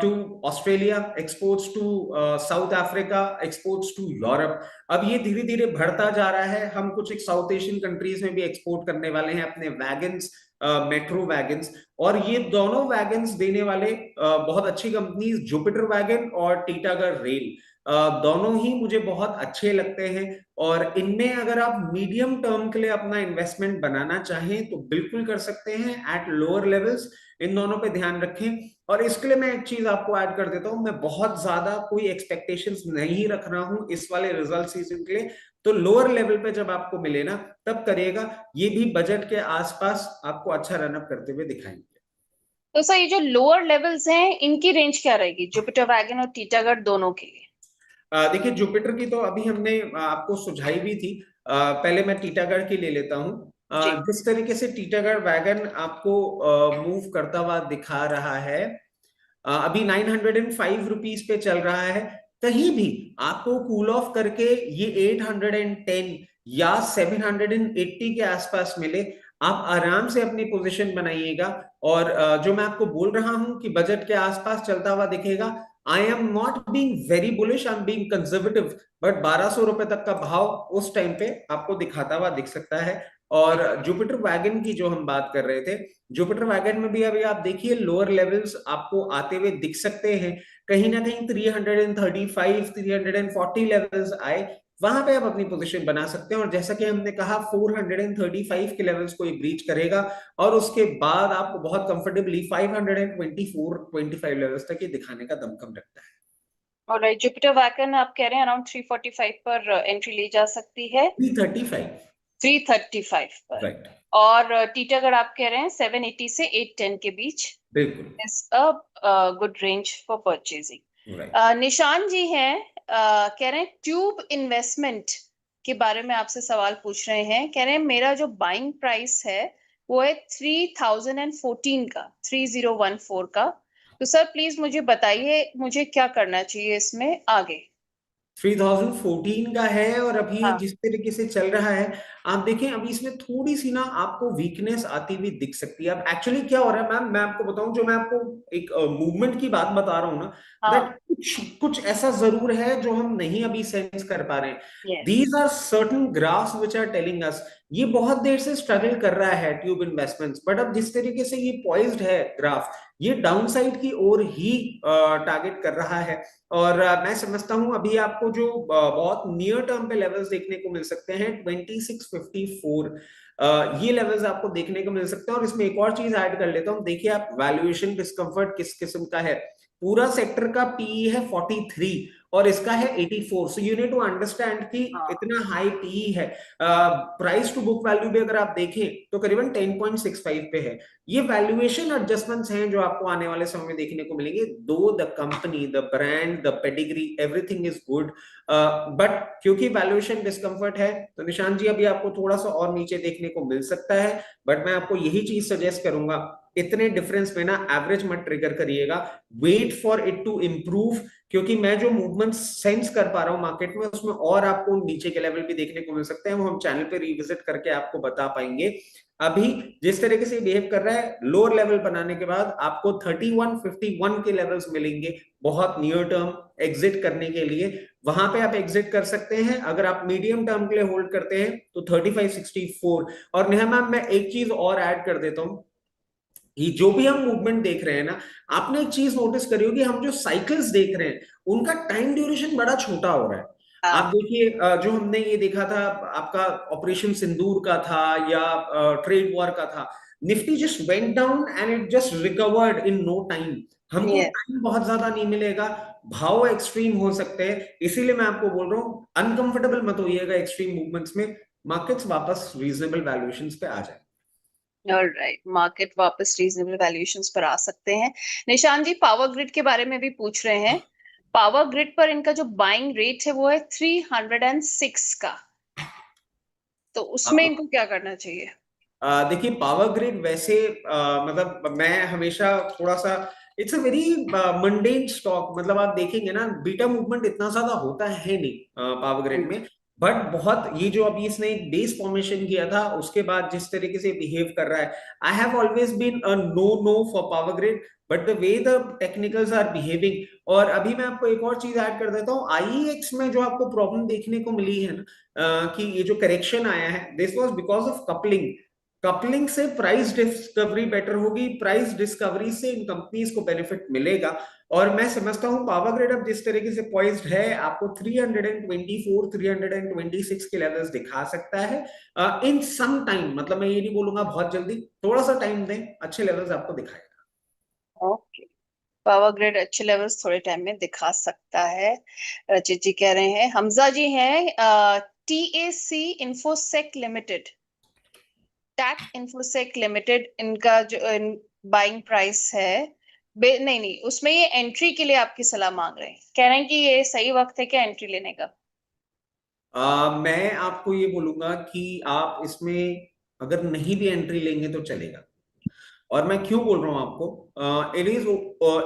to Australia, exports to South Africa, exports to Europe. अब ये धीरे धीरे बढ़ता जा रहा है, हम कुछ एक साउथ एशियन कंट्रीज में भी एक्सपोर्ट करने वाले हैं अपने वैगन्स, मेट्रो वैगन्स। और ये दोनों वैगन्स देने वाले बहुत अच्छी कंपनीज जुपिटर वैगन और टीटागढ़ रेल। दोनों ही मुझे बहुत अच्छे लगते हैं। और इनमें अगर आप मीडियम टर्म के लिए अपना इन्वेस्टमेंट बनाना चाहें तो बिल्कुल कर सकते हैं एट लोअर लेवल्स। इन दोनों पे ध्यान रखें। और इसके लिए मैं एक चीज आपको ऐड कर देता हूं, मैं बहुत ज्यादा कोई एक्सपेक्टेशंस नहीं रख रहा हूं इस वाले रिजल्ट सीजन के लिए। तो लोअर लेवल पे जब आपको मिले ना तब करिएगा, ये भी बजट के आसपास आपको अच्छा रनअप करते हुए दिखाएंगे। तो सर ये जो लोअर लेवल्स हैं इनकी रेंज क्या रहेगी जुपिटर वैगन और टीटागढ़ दोनों के लिए? देखिए जुपिटर की तो अभी हमने आपको सुझाई भी थी। पहले मैं टीटागढ़ की ले लेता हूँ। जी। जिस तरीके से टीटागढ़ वैगन आपको मूव करता हुआ दिखा रहा है, अभी 905 रुपीज पे चल रहा है। कहीं भी आपको कूल ऑफ करके ये 810 या 780 के आसपास मिले, आप आराम से अपनी पोजीशन बनाइएगा। और जो मैं आपको बोल रहा हूं कि बजट के आसपास चलता हुआ दिखेगा, आई am not being very bullish, I am being conservative. But 1200 रुपए तक का भाव उस टाइम पे आपको दिखाता हुआ दिख सकता है। और जुपिटर वैगन की जो हम बात कर रहे थे, जुपिटर वैगन में भी अभी आप देखिए लोअर लेवल्स आपको आते हुए दिख सकते हैं। कहीं ना कहीं 335 340 लेवल्स आए, वहां पे आप अपनी पोजीशन बना सकते हैं। और जैसा कि हमने कहा 435 के लेवल्स को ब्रीच करेगा और उसके बाद आपको बहुत कंफर्टेबली 524 25 लेवल्स तक ये दिखाने का दमखम रखता है। और जुपिटर वैगन आप कह रहे हैं अराउंड 345 पर एंट्री ली जा सकती है? 335। 335 पर। राइट। और टीटागढ़ आप कह रहे हैं 780 से 810 के बीच बिल्कुल। Is a good range for purchasing. Right. निशान जी हैं, कह रहे हैं ट्यूब इन्वेस्टमेंट के बारे में आपसे सवाल पूछ रहे हैं। कह रहे हैं मेरा जो बाइंग प्राइस है वो है 3014 का, 3014 का। तो सर प्लीज मुझे बताइए मुझे क्या करना चाहिए इसमें आगे। 3014 का है और अभी हाँ। जिस तरीके से चल रहा है, आप देखें अभी इसमें थोड़ी सी ना आपको वीकनेस आती हुई दिख सकती है। अब एक्चुअली क्या हो रहा है मैम, मैं आपको बताऊं, जो मैं आपको एक मूवमेंट की बात बता रहा हूं ना, दैट हाँ। कुछ कुछ ऐसा जरूर है जो हम नहीं अभी सेंस कर पा रहे हैं। Yes. These are certain graphs which are telling us, ये बहुत देर से स्ट्रगल कर रहा है ट्यूब इन्वेस्टमेंट्स, बट अब जिस तरीके से ये पॉइज्ड है ग्राफ, ये डाउनसाइड की ओर ही टारगेट कर रहा है। और मैं समझता हूं अभी आपको जो बहुत नियर टर्म पे लेवल्स देखने को मिल सकते हैं 2654, ये लेवल्स आपको देखने को मिल सकते हैं। और इसमें एक और चीज ऐड कर लेता हूं, देखिए आप वैल्यूएशन डिस्कंफर्ट किस किस्म का है। पूरा सेक्टर का पीई है 43 और इसका है 84। So you need to understand कि हाँ। इतना हाई पीई है। प्राइस टू बुक वैल्यू भी अगर आप देखें तो करीबन 10.65 पे है। ये वैल्यूएशन एडजस्टमेंट्स हैं जो आपको आने वाले समय में देखने को मिलेंगे। दो the company, the brand, the pedigree, everything is good, but क्योंकि वैल्यूएशन डिस्कंफर्ट है तो निशान जी अभी आपको थोड़ा सा और नीचे देखने को मिल सकता है। बट मैं आपको यही चीज सजेस्ट करूंगा, इतने डिफरेंस में ना एवरेज मत ट्रिगर करिएगा, wait for it to improve. क्योंकि मैं जो मूवमेंट सेंस कर पा रहा हूं मार्केट में, उसमें और आपको नीचे के लेवल भी देखने को मिल सकते हैं, वो हम चैनल पे रिविजिट करके आपको बता पाएंगे। अभी जिस तरीके से बिहेव कर रहा है, लोअर लेवल बनाने के बाद आपको 3151 के लेवल्स मिलेंगे बहुत नियर टर्म एग्जिट करने के लिए। वहां पे आप एग्जिट कर सकते हैं। अगर आप मीडियम टर्म के लिए होल्ड करते हैं तो 3564। और नेहा मैम मैं एक चीज और ऐड कर देता हूं, ये जो भी हम मूवमेंट देख रहे हैं ना, आपने एक चीज नोटिस करी होगी, हम जो साइकिल्स देख रहे हैं उनका टाइम ड्यूरेशन बड़ा छोटा हो रहा है। आप हाँ। देखिए जो हमने ये देखा था आपका ऑपरेशन सिंदूर का था या ट्रेड वॉर का था, Nifty just went down and it just recovered in no time. हमको यस। टाइम बहुत ज्यादा नहीं मिलेगा, भाव एक्सट्रीम हो सकते हैं। इसीलिए मैं आपको बोल रहा हूँ अनकंफर्टेबल मत होइएगा एक्सट्रीम मूवमेंट्स में, मार्केट्स वापस रीजनेबल वैल्यूएशंस पे आ जाए। ऑलराइट, मार्केट वापस रीजनेबल वैल्यूएशंस पर आ सकते हैं। निशान जी पावर ग्रिड के बारे में भी पूछ रहे हैं। पावर ग्रिड पर इनका जो बाइंग रेट है वो है 306 का, तो उसमें इनको क्या करना चाहिए? देखिए पावर ग्रिड वैसे मतलब मैं हमेशा थोड़ा सा, it's a very mundane stock. मतलब आप देखेंगे ना बीटा मूवमेंट इतना ज्यादा होता है नहीं पावर ग्रिड में। बट बहुत ये जो अभी इसने एक बेस फॉर्मेशन किया था उसके बाद जिस तरीके से बिहेव कर रहा है, I have always been a no no for Power Grid, but the way the technicals are behaving. और अभी मैं आपको एक और चीज ऐड कर देता हूँ, आईईएक्स में जो आपको प्रॉब्लम देखने को मिली है ना, कि ये जो करेक्शन आया है, this was because of coupling. Coupling से प्राइस डिस्कवरी बेटर होगी, प्राइस डिस्कवरी से इन कंपनीज को बेनिफिट मिलेगा। और मैं समझता हूँ पावर ग्रिड अब जिस तरीके से पॉइज्ड है, आपको 324 326 के लेवल्स दिखा सकता है इन सम टाइम। मतलब मैं ये नहीं बोलूंगा बहुत जल्दी, थोड़ा सा टाइम दें, अच्छे लेवल्स आपको दिखाएगा। ओके, पावर ग्रिड अच्छे लेवल्स थोड़े टाइम में दिखा सकता है। रचित जी कह रहे हैं, हमजा जी हैं TAC इंफोसेक लिमिटेड, टैक इंफोसेक लिमिटेड, इनका जो बाइंग प्राइस है, नहीं नहीं, उसमें ये एंट्री के लिए आपकी सलाह मांग रहे हैं, कह रहे हैं कि ये सही वक्त है क्या एंट्री लेने का? मैं आपको ये बोलूंगा कि आप इसमें अगर नहीं भी एंट्री लेंगे तो चलेगा। और मैं क्यों बोल रहा हूं आपको, it is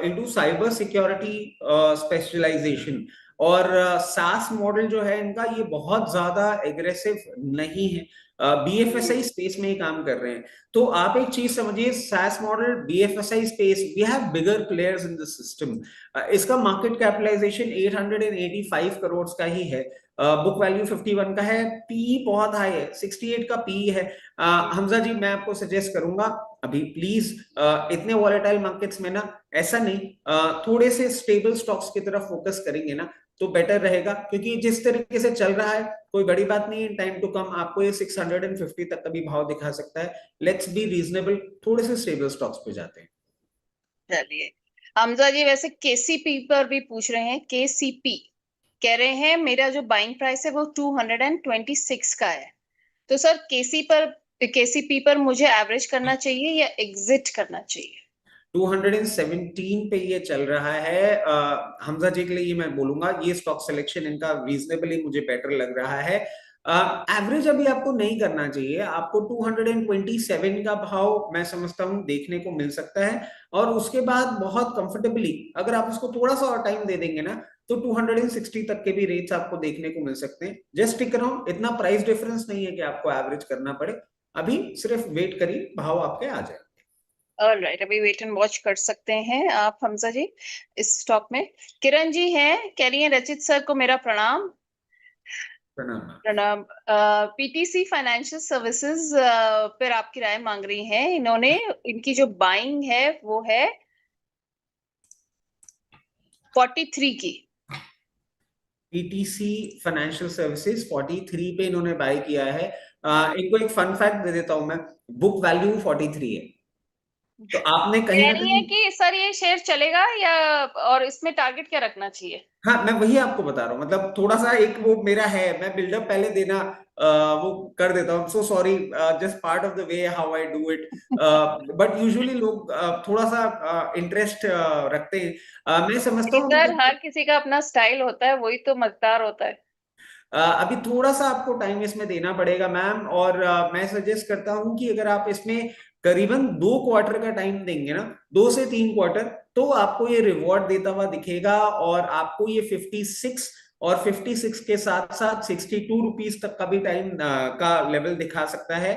into cyber security specialisation. और सास मॉडल जो है इनका, ये बहुत ज्यादा एग्रेसिव नहीं है, बीएफएसआई स्पेस में ही काम कर रहे हैं। तो आप एक चीज समझिए, SaaS model BFSI space, we have bigger players in the system. इसका मार्केट कैपिटलाइजेशन 885 करोड़ का ही है, बुक वैल्यू 51 का है, पी बहुत हाई है, 68 का पी है। हमजा जी मैं आपको सजेस्ट करूंगा अभी प्लीज, इतने वॉलेटाइल मार्केट्स में ना, ऐसा नहीं, थोड़े से स्टेबल स्टॉक्स की तरफ फोकस करेंगे ना तो बेटर रहेगा। क्योंकि जिस तरीके से चल रहा है, कोई बड़ी बात नहीं है, टाइम टू कम आपको ये 650 तक का भी भाव दिखा सकता है। लेट्स बी रीजनेबल, थोड़े से स्टेबल स्टॉक्स पे जाते हैं। चलिए, हमजा जी वैसे केसीपी पर भी पूछ रहे हैं, केसीपी कह रहे हैं मेरा जो बाइंग प्राइस है वो 226 का है, तो सर केसीपी पर मुझे एवरेज करना चाहिए या एग्जिट करना चाहिए? 217 पे ये चल रहा है, हमजा जी के लिए ये मैं बोलूंगा, ये स्टॉक सिलेक्शन इनका रीजनेबली मुझे बेटर लग रहा है। एवरेज अभी आपको नहीं करना चाहिए, आपको 227 का भाव मैं समझता हूं देखने को मिल सकता है। और उसके बाद बहुत कंफर्टेबली अगर आप उसको थोड़ा सा और टाइम दे देंगे ना, तो 260 तक के भी रेट्स आपको देखने को मिल सकते हैं। जस्ट टिक अराउंड, इतना प्राइस डिफरेंस नहीं है कि आपको एवरेज करना पड़े। अभी सिर्फ वेट करिए, भाव आपके आ जाए। ऑलराइट, अभी वेट एंड वॉच कर सकते हैं आप हमजा जी इस स्टॉक में। किरण जी हैं, कह रही हैं रचित सर को मेरा प्रणाम। प्रणाम। प्रणाम। पीटीसी फाइनेंशियल सर्विसेज पर आपकी राय मांग रही हैं इन्होंने, इनकी जो बाइंग है वो है 43 की। पीटीसी फाइनेंशियल सर्विसेज 43 पे इन्होंने बाय किया है। इनको एक फन फैक्ट दे देता हूं मैं, बुक वैल्यू 43 है। तो आपने कहीं कह ना रही है कहीं, कि सर ये शेयर चलेगा या, और इसमें टारगेट क्या रखना चाहिए? हाँ मैं वही आपको बता रहा हूँ, मतलब थोड़ा सा एक वो मेरा है, मैं बिल्डअप पहले देना वो कर देता हूँ। So sorry, just part of the way how I do it. But usually लोग थोड़ा सा इंटरेस्ट रखते हैं। मैं समझता जी हूँ सर, मतलब हर किसी का अपना स्टाइल होता है, वही तो मजेदार होता है। अभी थोड़ा सा आपको टाइम इसमें देना पड़ेगा मैम। और मैं सजेस्ट करता हूं कि अगर आप इसमें करीबन 2 क्वार्टर का टाइम देंगे ना, 2 से 3 क्वार्टर, तो आपको ये रिवॉर्ड देता हुआ दिखेगा। और आपको ये 56 और 56 के साथ साथ 62 रुपीज तक का भी टाइम का लेवल दिखा सकता है।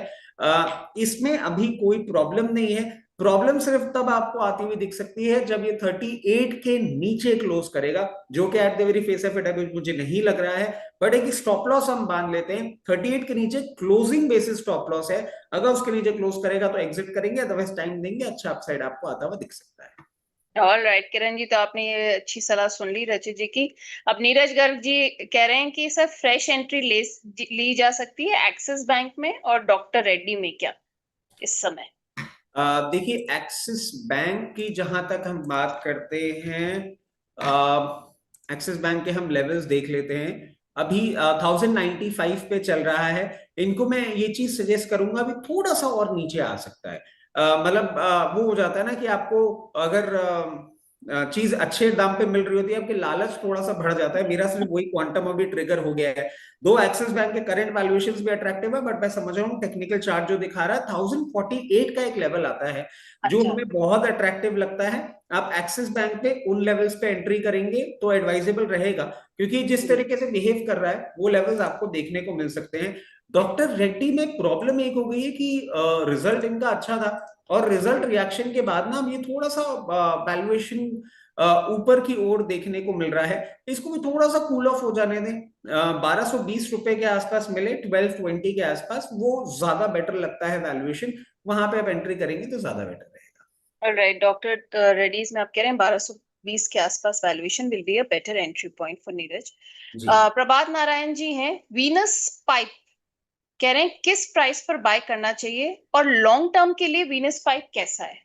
इसमें अभी कोई प्रॉब्लम नहीं है। प्रॉब्लम सिर्फ तब आपको आती हुई दिख सकती है जब ये 38 के नीचे क्लोज करेगा, जो कि at the very face of it अभी मुझे नहीं लग रहा है। बट एक स्टॉप लॉस हम बांध लेते हैं, 38 के नीचे क्लोजिंग बेसिस स्टॉप लॉस है। अगर उसके नीचे क्लोज करेगा तो एग्जिट करेंगे, अदरवाइज टाइम देंगे, अच्छा अपसाइड आपको आता हुआ दिख सकता है। ऑल राइट किरण जी, तो आपने ये अच्छी सलाह सुन ली रचित जी की। अब नीरज गर्ग जी कह रहे हैं कि सर फ्रेश एंट्री ली जा सकती है एक्सिस बैंक में और डॉक्टर रेड्डी में क्या इस समय? देखिए, एक्सिस बैंक की जहां तक हम बात करते हैं, एक्सिस बैंक के हम लेवल्स देख लेते हैं। अभी 1095 पे चल रहा है। इनको मैं ये चीज सजेस्ट करूंगा, अभी थोड़ा सा और नीचे आ सकता है। मतलब वो हो जाता है ना कि आपको अगर चीज अच्छे दाम पे मिल रही होती है, आपके लालच थोड़ा सा बढ़ जाता है। मेरा सिर्फ वही क्वांटम अभी ट्रिगर हो गया है। दो एक्सिस बैंक के करंट वैल्यूएशंस भी अट्रैक्टिव है, बट मैं समझ रहा हूँ टेक्निकल चार्ट जो दिखा रहा है 1048 का एक लेवल आता है जो अच्छा। हमें बहुत अट्रैक्टिव लगता है। आप एक्सिस बैंक पे उन लेवल्स पे एंट्री करेंगे तो एडवाइजेबल रहेगा, क्योंकि जिस तरीके से बिहेव कर रहा है वो लेवल्स आपको देखने को मिल सकते हैं। डॉक्टर रेड्डी में प्रॉब्लम एक हो गई है कि रिजल्ट इनका अच्छा था, और रिजल्ट रिएक्शन के बाद ना ये थोड़ा सा वैल्यूएशन ऊपर की ओर देखने को मिल रहा है। इसको भी थोड़ा सा कूल ऑफ हो जाने दें। 1220 रुपए के आसपास मिले, 1220 के आसपास, वो ज्यादा बेटर लगता है वैल्यूएशन। वहां पे आप एंट्री करेंगे तो ज्यादा बेटर रहेगा। ऑल राइट, डॉक्टर रेड्डीज में आप कह रहे हैं 1200 20 के आसपास valuation will be a better entry point for Neeraj. जी। प्रभात नारायण जी हैं, वीनस पाइप कह रहे हैं किस प्राइस पर बाय करना चाहिए और लॉन्ग टर्म के लिए वीनस पाइप कैसा है?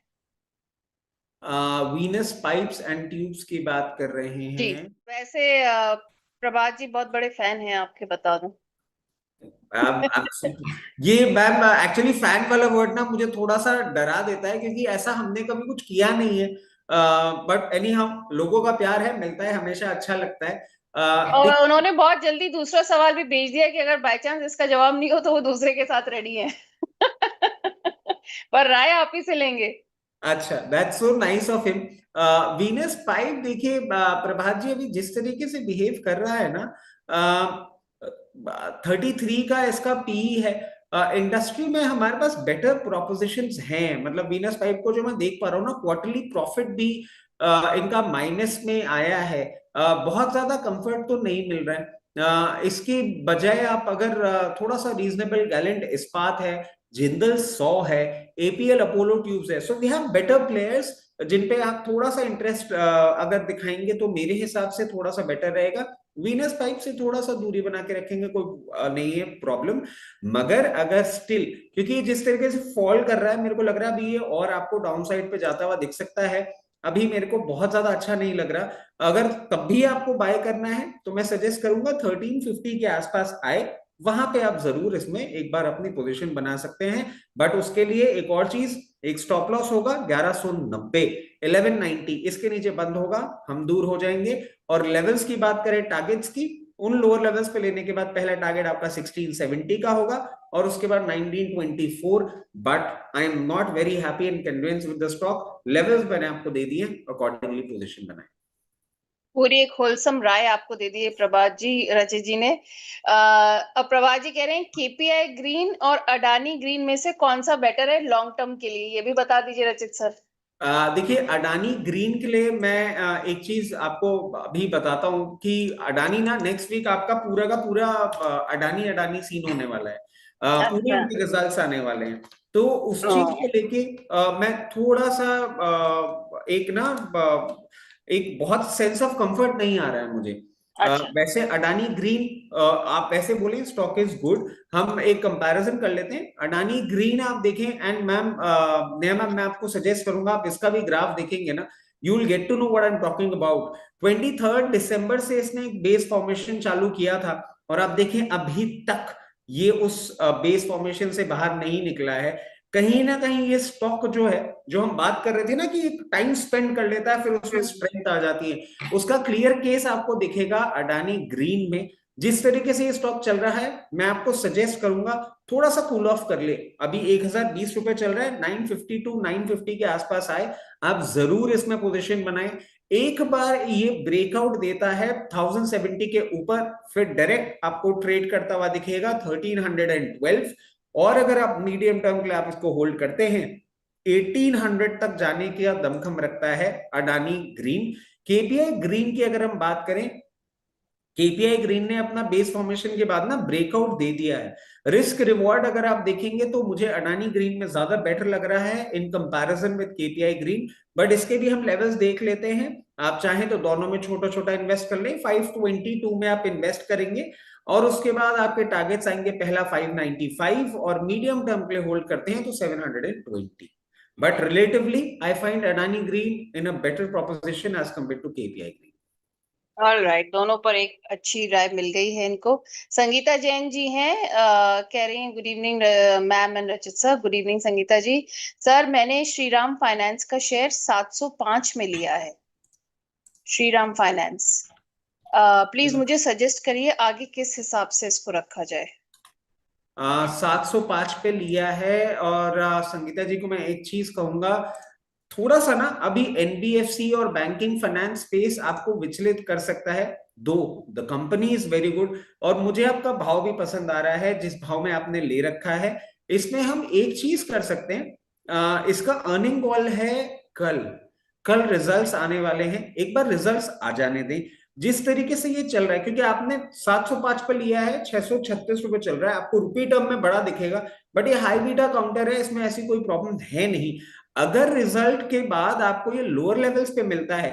वीनस पाइप्स एंड ट्यूब्स की बात कर रहे जी। हैं। वैसे प्रभात जी बहुत बड़े फैन हैं आपके, बता दूं। ये मैम एक्चुअली फैन वाला वर्ड ना मुझे थोड़ा सा डरा देता है, क्योंकि ऐसा हमने कभी कुछ किया नहीं है। बट एनी हाउ, लोगों का प्यार है, मिलता है हमेशा, अच्छा लगता है। और उन्होंने बहुत जल्दी दूसरा सवाल भी भेज दिया कि अगर बाय चांस इसका जवाब नहीं हो तो वो दूसरे के साथ रेडी है। पर राय आप ही से लेंगे। अच्छा, that's so nice of him. Venus pipe देखिए, प्रभात जी अभी जिस तरीके से बिहेव कर रहा है ना, 33 का इसका पीई है। इंडस्ट्री में हमारे पास बेटर प्रोपोजिशंस हैं, मतलब वीनस पाइप को जो मैं देख पा रहा हूँ ना, क्वार्टरली प्रॉफिट भी इनका माइनस में आया है। बहुत ज्यादा कंफर्ट तो नहीं मिल रहा है। इसके बजाय आप अगर थोड़ा सा रीजनेबल, गैलेंट इस्पात है, जिंदल 100 है, एपीएल अपोलो ट्यूब्स है, so we have better players जिन पे आप थोड़ा सा इंटरेस्ट अगर दिखाएंगे तो मेरे हिसाब से थोड़ा सा बेटर रहेगा। वीनस पाइप से थोड़ा सा दूरी बना के रखेंगे, कोई नहीं है प्रॉब्लम। मगर अगर स्टिल, क्योंकि जिस तरीके से फॉल कर रहा है, मेरे को लग रहा है अभी ये और आपको डाउन साइड पे जाता हुआ दिख सकता है। अभी मेरे को बहुत ज्यादा अच्छा नहीं लग रहा। अगर तब भी आपको बाय करना है तो मैं सजेस्ट करूंगा 1350 के आसपास आए, वहां पे आप जरूर इसमें एक बार अपनी पोजीशन बना सकते हैं। बट उसके लिए एक और चीज, एक स्टॉप लॉस होगा 1190, 1190, इसके नीचे बंद होगा, हम दूर हो जाएंगे। और लेवल्स की बात करें, टारगेट्स की, उन लोअर लेवल्स पे लेने के बाद पहला टारगेट आपका 1670 का होगा, और उसके बाद 1924। But I am not very happy and convince with the stock. Levels मैंने आपको दे दिए, अकॉर्डिंगली पोजीशन बनाए। पूरी एक होलसम राय आपको दे दी है प्रभात जी, रचित जी ने। अब प्रभात जी कह रहे हैं केपीआई ग्रीन और अडानी ग्रीन में से कौन सा बेटर है लॉन्ग टर्म के लिए, ये भी बता दीजिए रचित सर। देखिए, अडानी ग्रीन के लिए मैं एक चीज आपको अभी बताता हूं कि अडानी ना नेक्स्ट वीक आपका पूरा का पूरा अडानी अडानी सीन होने वाला है। पूरे अच्छा। उनके रिजल्ट्स आने वाले हैं। तो उस चीज को ओ, लेके मैं थोड़ा सा एक ना एक बहुत सेंस ऑफ कंफर्ट नहीं आ रहा है मुझे। अच्छा। वैसे अडानी ग्रीन, आप वैसे बोले स्टॉक इज गुड, हम एक कंपैरिजन कर लेते हैं। अडानी ग्रीन आप देखें, एंड मैम नेहा मैम, मैं आपको सजेस्ट करूंगा आप इसका भी ग्राफ देखेंगे ना, you will get to know what I am talking about. 23 दिसंबर से इसने एक बेस फॉर्मेशन चालू किया था, और आप देखें अभी तक ये उस बेस फॉर्मेशन से बाहर नहीं निकला है। कहीं ना कहीं ये स्टॉक जो है, जो हम बात कर रहे थे ना कि एक टाइम स्पेंड कर लेता है फिर उसमें स्ट्रेंथ आ जाती है, उसका क्लियर केस आपको दिखेगा अडानी ग्रीन में। जिस तरीके से ये स्टॉक चल रहा है, मैं आपको सजेस्ट करूंगा थोड़ा सा कूल ऑफ कर ले। अभी 1020 रुपए चल रहा है, 950 टू 950 के आसपास आए, आप जरूर इसमें पोजीशन बनाएं। एक बार ये ब्रेकआउट देता है 1070 के ऊपर, फिर डायरेक्ट आपको ट्रेड करता हुआ दिखेगा 1312। और अगर आप मीडियम टर्म के लिए आप इसको होल्ड करते हैं, 1800 तक जाने का दमखम रखता है अडानी ग्रीन। केपीआई ग्रीन की अगर हम बात करें, केपीआई ग्रीन ने अपना बेस फॉर्मेशन के बाद ना ब्रेकआउट दे दिया है। रिस्क रिवॉर्ड अगर आप देखेंगे तो मुझे अडानी ग्रीन में ज्यादा बेटर लग रहा है in comparison with KPI green. But इसके भी हम लेवल्स देख लेते हैं। आप चाहें तो दोनों में छोटा छोटा इन्वेस्ट कर लें, 522 में आप इन्वेस्ट करेंगे, और उसके बाद आपके टारगेट्स आएंगे, पहला 595, और मीडियम टर्म के लिए होल्ड करते हैं तो 720। But relatively I find Adani Green in a better proposition as compare to KPI Green. All right, दोनों पर एक अच्छी राय मिल गई है इनको। संगीता जैन जी हैं, कह रही हैं गुड इवनिंग मैम एंड रचित सर। गुड इवनिंग संगीता जी। सर मैंने श्रीराम फाइनेंस का शेयर 705 में लिया है, श्रीराम फाइनेंस। प्लीज मुझे सजेस्ट करिए आगे किस हिसाब से इसको रखा जाए। 705 पे लिया है, और संगीता जी को मैं एक चीज कहूंगा, थोड़ा सा ना अभी एनबीएफसी और बैंकिंग फाइनेंस स्पेस आपको विचलित कर सकता है। दो, the company is very good, और मुझे आपका भाव भी पसंद आ रहा है जिस भाव में आपने ले रखा है। इसमें हम एक चीज कर सकते हैं, इसका अर्निंग कॉल है कल। कल रिजल्ट्स आने वाले हैं, एक बार रिजल्ट्स आ जाने दें। जिस तरीके से ये चल रहा है, क्योंकि आपने 705 पर लिया है, 636 रुपए चल रहा है, आपको रुपी टर्म में बड़ा दिखेगा, बट ये हाई बीटा काउंटर है, इसमें ऐसी कोई प्रॉब्लम है नहीं। अगर रिजल्ट के बाद आपको ये लोअर लेवल्स पे मिलता है,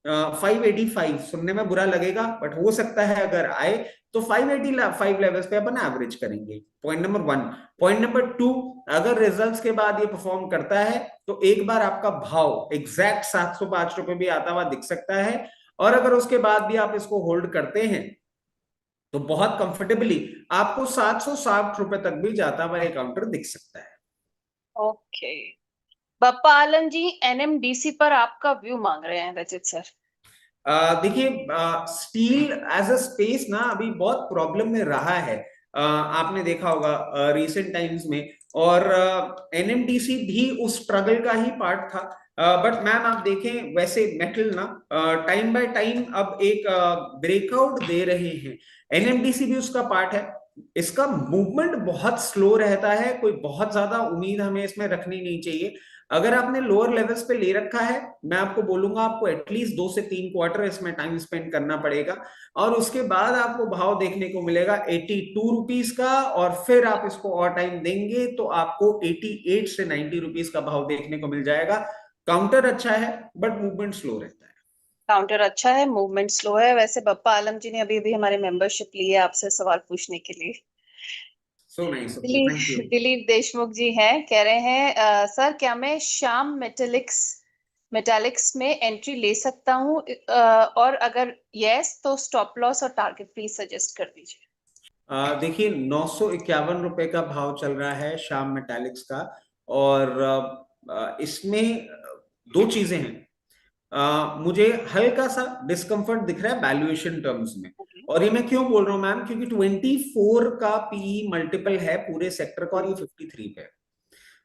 585 सुनने में बुरा लगेगा, बट हो सकता है अगर आए तो 585 लेवल्स पे अपन एवरेज करेंगे। Point number one. Point number two, अगर रिजल्ट्स के बाद ये परफॉर्म करता है तो एक बार आपका भाव एग्जैक्ट 705 रुपए भी आता हुआ दिख सकता है, और अगर उसके बाद भी आप इसको होल्ड करते हैं तो बहुत कंफर्टेबली आपको 760 रुपए तक भी जाता हुआ एक काउंटर दिख सकता है। ओके। बप्पा आलम जी एनएमडीसी पर आपका व्यू मांग रहे हैं रचित सर। देखिए, स्टील एज अ स्पेस ना अभी बहुत प्रॉब्लम में रहा है। आपने देखा होगा रिसेंट टाइम्स में, और एनएमडीसी भी उस स्ट्रगल का ही पार्ट था। बट मैम आप देखें, वैसे मेटल ना टाइम बाय टाइम अब एक ब्रेकआउट दे रहे हैं। एनएमडीसी भी उसका पार्ट है। इसका मूवमेंट बहुत स्लो रहता है, कोई बहुत ज्यादा उम्मीद हमें इसमें रखनी नहीं चाहिए। अगर आपने लोअर लेवल्स पे ले रखा है, मैं आपको बोलूंगा आपको एटलीस्ट 2 से 3 क्वार्टर इसमें टाइम स्पेंड करना पड़ेगा, और उसके बाद आपको भाव देखने को मिलेगा 82 रुपीज का, और फिर आप इसको और टाइम देंगे तो आपको 88 से 90 रुपीज का भाव देखने को मिल जाएगा। काउंटर अच्छा है, बट मूवमेंट स्लो रहता है। काउंटर अच्छा है, मूवमेंट स्लो है। वैसे बप्पा आलम जी ने अभी अभी हमारी मेंबरशिप ली है आपसे सवाल पूछने के लिए। So nice of you, thank Dilip you. Dilip Deshmukh ji हैं, कह रहे हैं सर क्या मैं श्याम मेटालिक्स में एंट्री ले सकता हूँ, और अगर यस तो स्टॉप लॉस और टारगेट प्लीज सजेस्ट कर दीजिए। देखिए, 951 रुपए का भाव चल रहा है शाम मेटालिक्स का, और इसमें दो चीजें हैं। मुझे हल्का सा डिस्कंफर्ट दिख रहा है वैल्यूएशन टर्म्स में। ओके। और ये मैं क्यों बोल रहा हूं मैम, क्योंकि 24 का पीई मल्टीपल है पूरे सेक्टर का, और ये 53 पे है।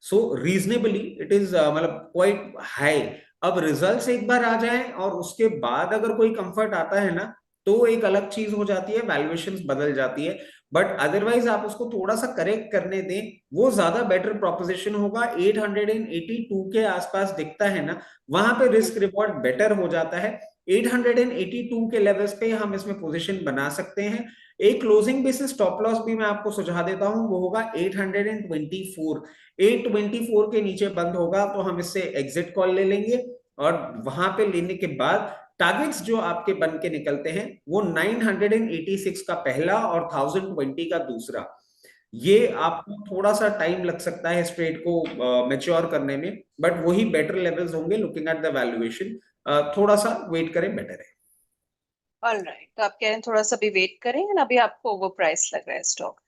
सो रीजनेबली इट इज मतलब क्वाइट हाई। अब रिजल्ट्स एक बार आ जाएं और उसके बाद अगर कोई कंफर्ट आता है ना, तो एक अलग चीज हो जाती है, वैल्यूएशंस बदल जाती है। बट अदरवाइज आप उसको थोड़ा सा करेक्ट करने दें, वो ज्यादा बेटर प्रोपोजिशन होगा। 882 के आसपास दिखता है ना, वहां पे रिस्क रिवॉर्ड बेटर हो जाता है। 882 के लेवल्स पे हम इसमें पोजीशन बना सकते हैं। एक क्लोजिंग बेसिस स्टॉप लॉस भी मैं आपको सुझा देता हूं, वो होगा 824। 824 के नीचे बंद होगा तो हम इससे एग्जिट कॉल ले लेंगे, और वहां पे लेने के बाद टारगेट्स जो आपके बन के निकलते हैं वो 986 का पहला और 1020 का दूसरा। ये आपको थोड़ा सा टाइम लग सकता है स्ट्रेट को मैच्योर करने में, बट वही बेटर लेवल्स होंगे लुकिंग एट द वैल्यूएशन। थोड़ा सा वेट करें, बेटर है। ऑलराइट, तो आप कह रहे हैं थोड़ा सा भी वेट करें, and अभी आपको ओवर प्राइस लग रहा है स्टॉक।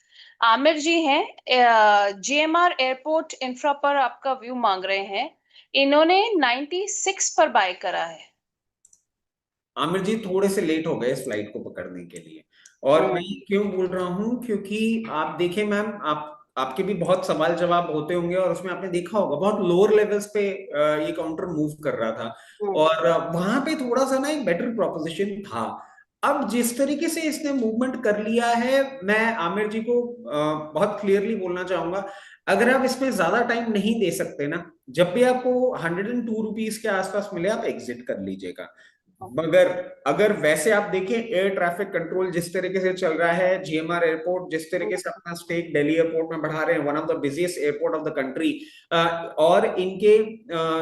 आमिर जी हैं जीएमआर एयरपोर्ट इंफ्रा पर आपका व्यू मांग रहे हैं। इन्होंने 96 पर बाय करा है। आमिर जी थोड़े से लेट हो गए इस फ्लाइट को पकड़ने के लिए। और मैं हम्म। ये क्यों बोल रहा हूँ, क्योंकि आप देखें मैम, आप आपके भी बहुत सवाल जवाब होते होंगे, और उसमें आपने देखा होगा बहुत लोअर लेवल्स पे ये काउंटर मूव कर रहा था, हम्म। और वहां पे थोड़ा सा ना एक बेटर प्रोपोजिशन था। अब जिस तरीके से इसने मूवमेंट कर लिया है, मैं आमिर जी को बहुत क्लियरली बोलना चाहूंगा, अगर आप इसमें ज्यादा टाइम नहीं दे सकते ना, जब भी आपको 102 रुपीज के आसपास मिले आप एग्जिट कर लीजिएगा। मगर अगर वैसे आप देखें, एयर ट्रैफिक कंट्रोल जिस तरीके से चल रहा है, जीएमआर एयरपोर्ट जिस तरीके से अपना स्टेक दिल्ली एयरपोर्ट में बढ़ा रहे हैं, one of the busiest airport of the country, और इनके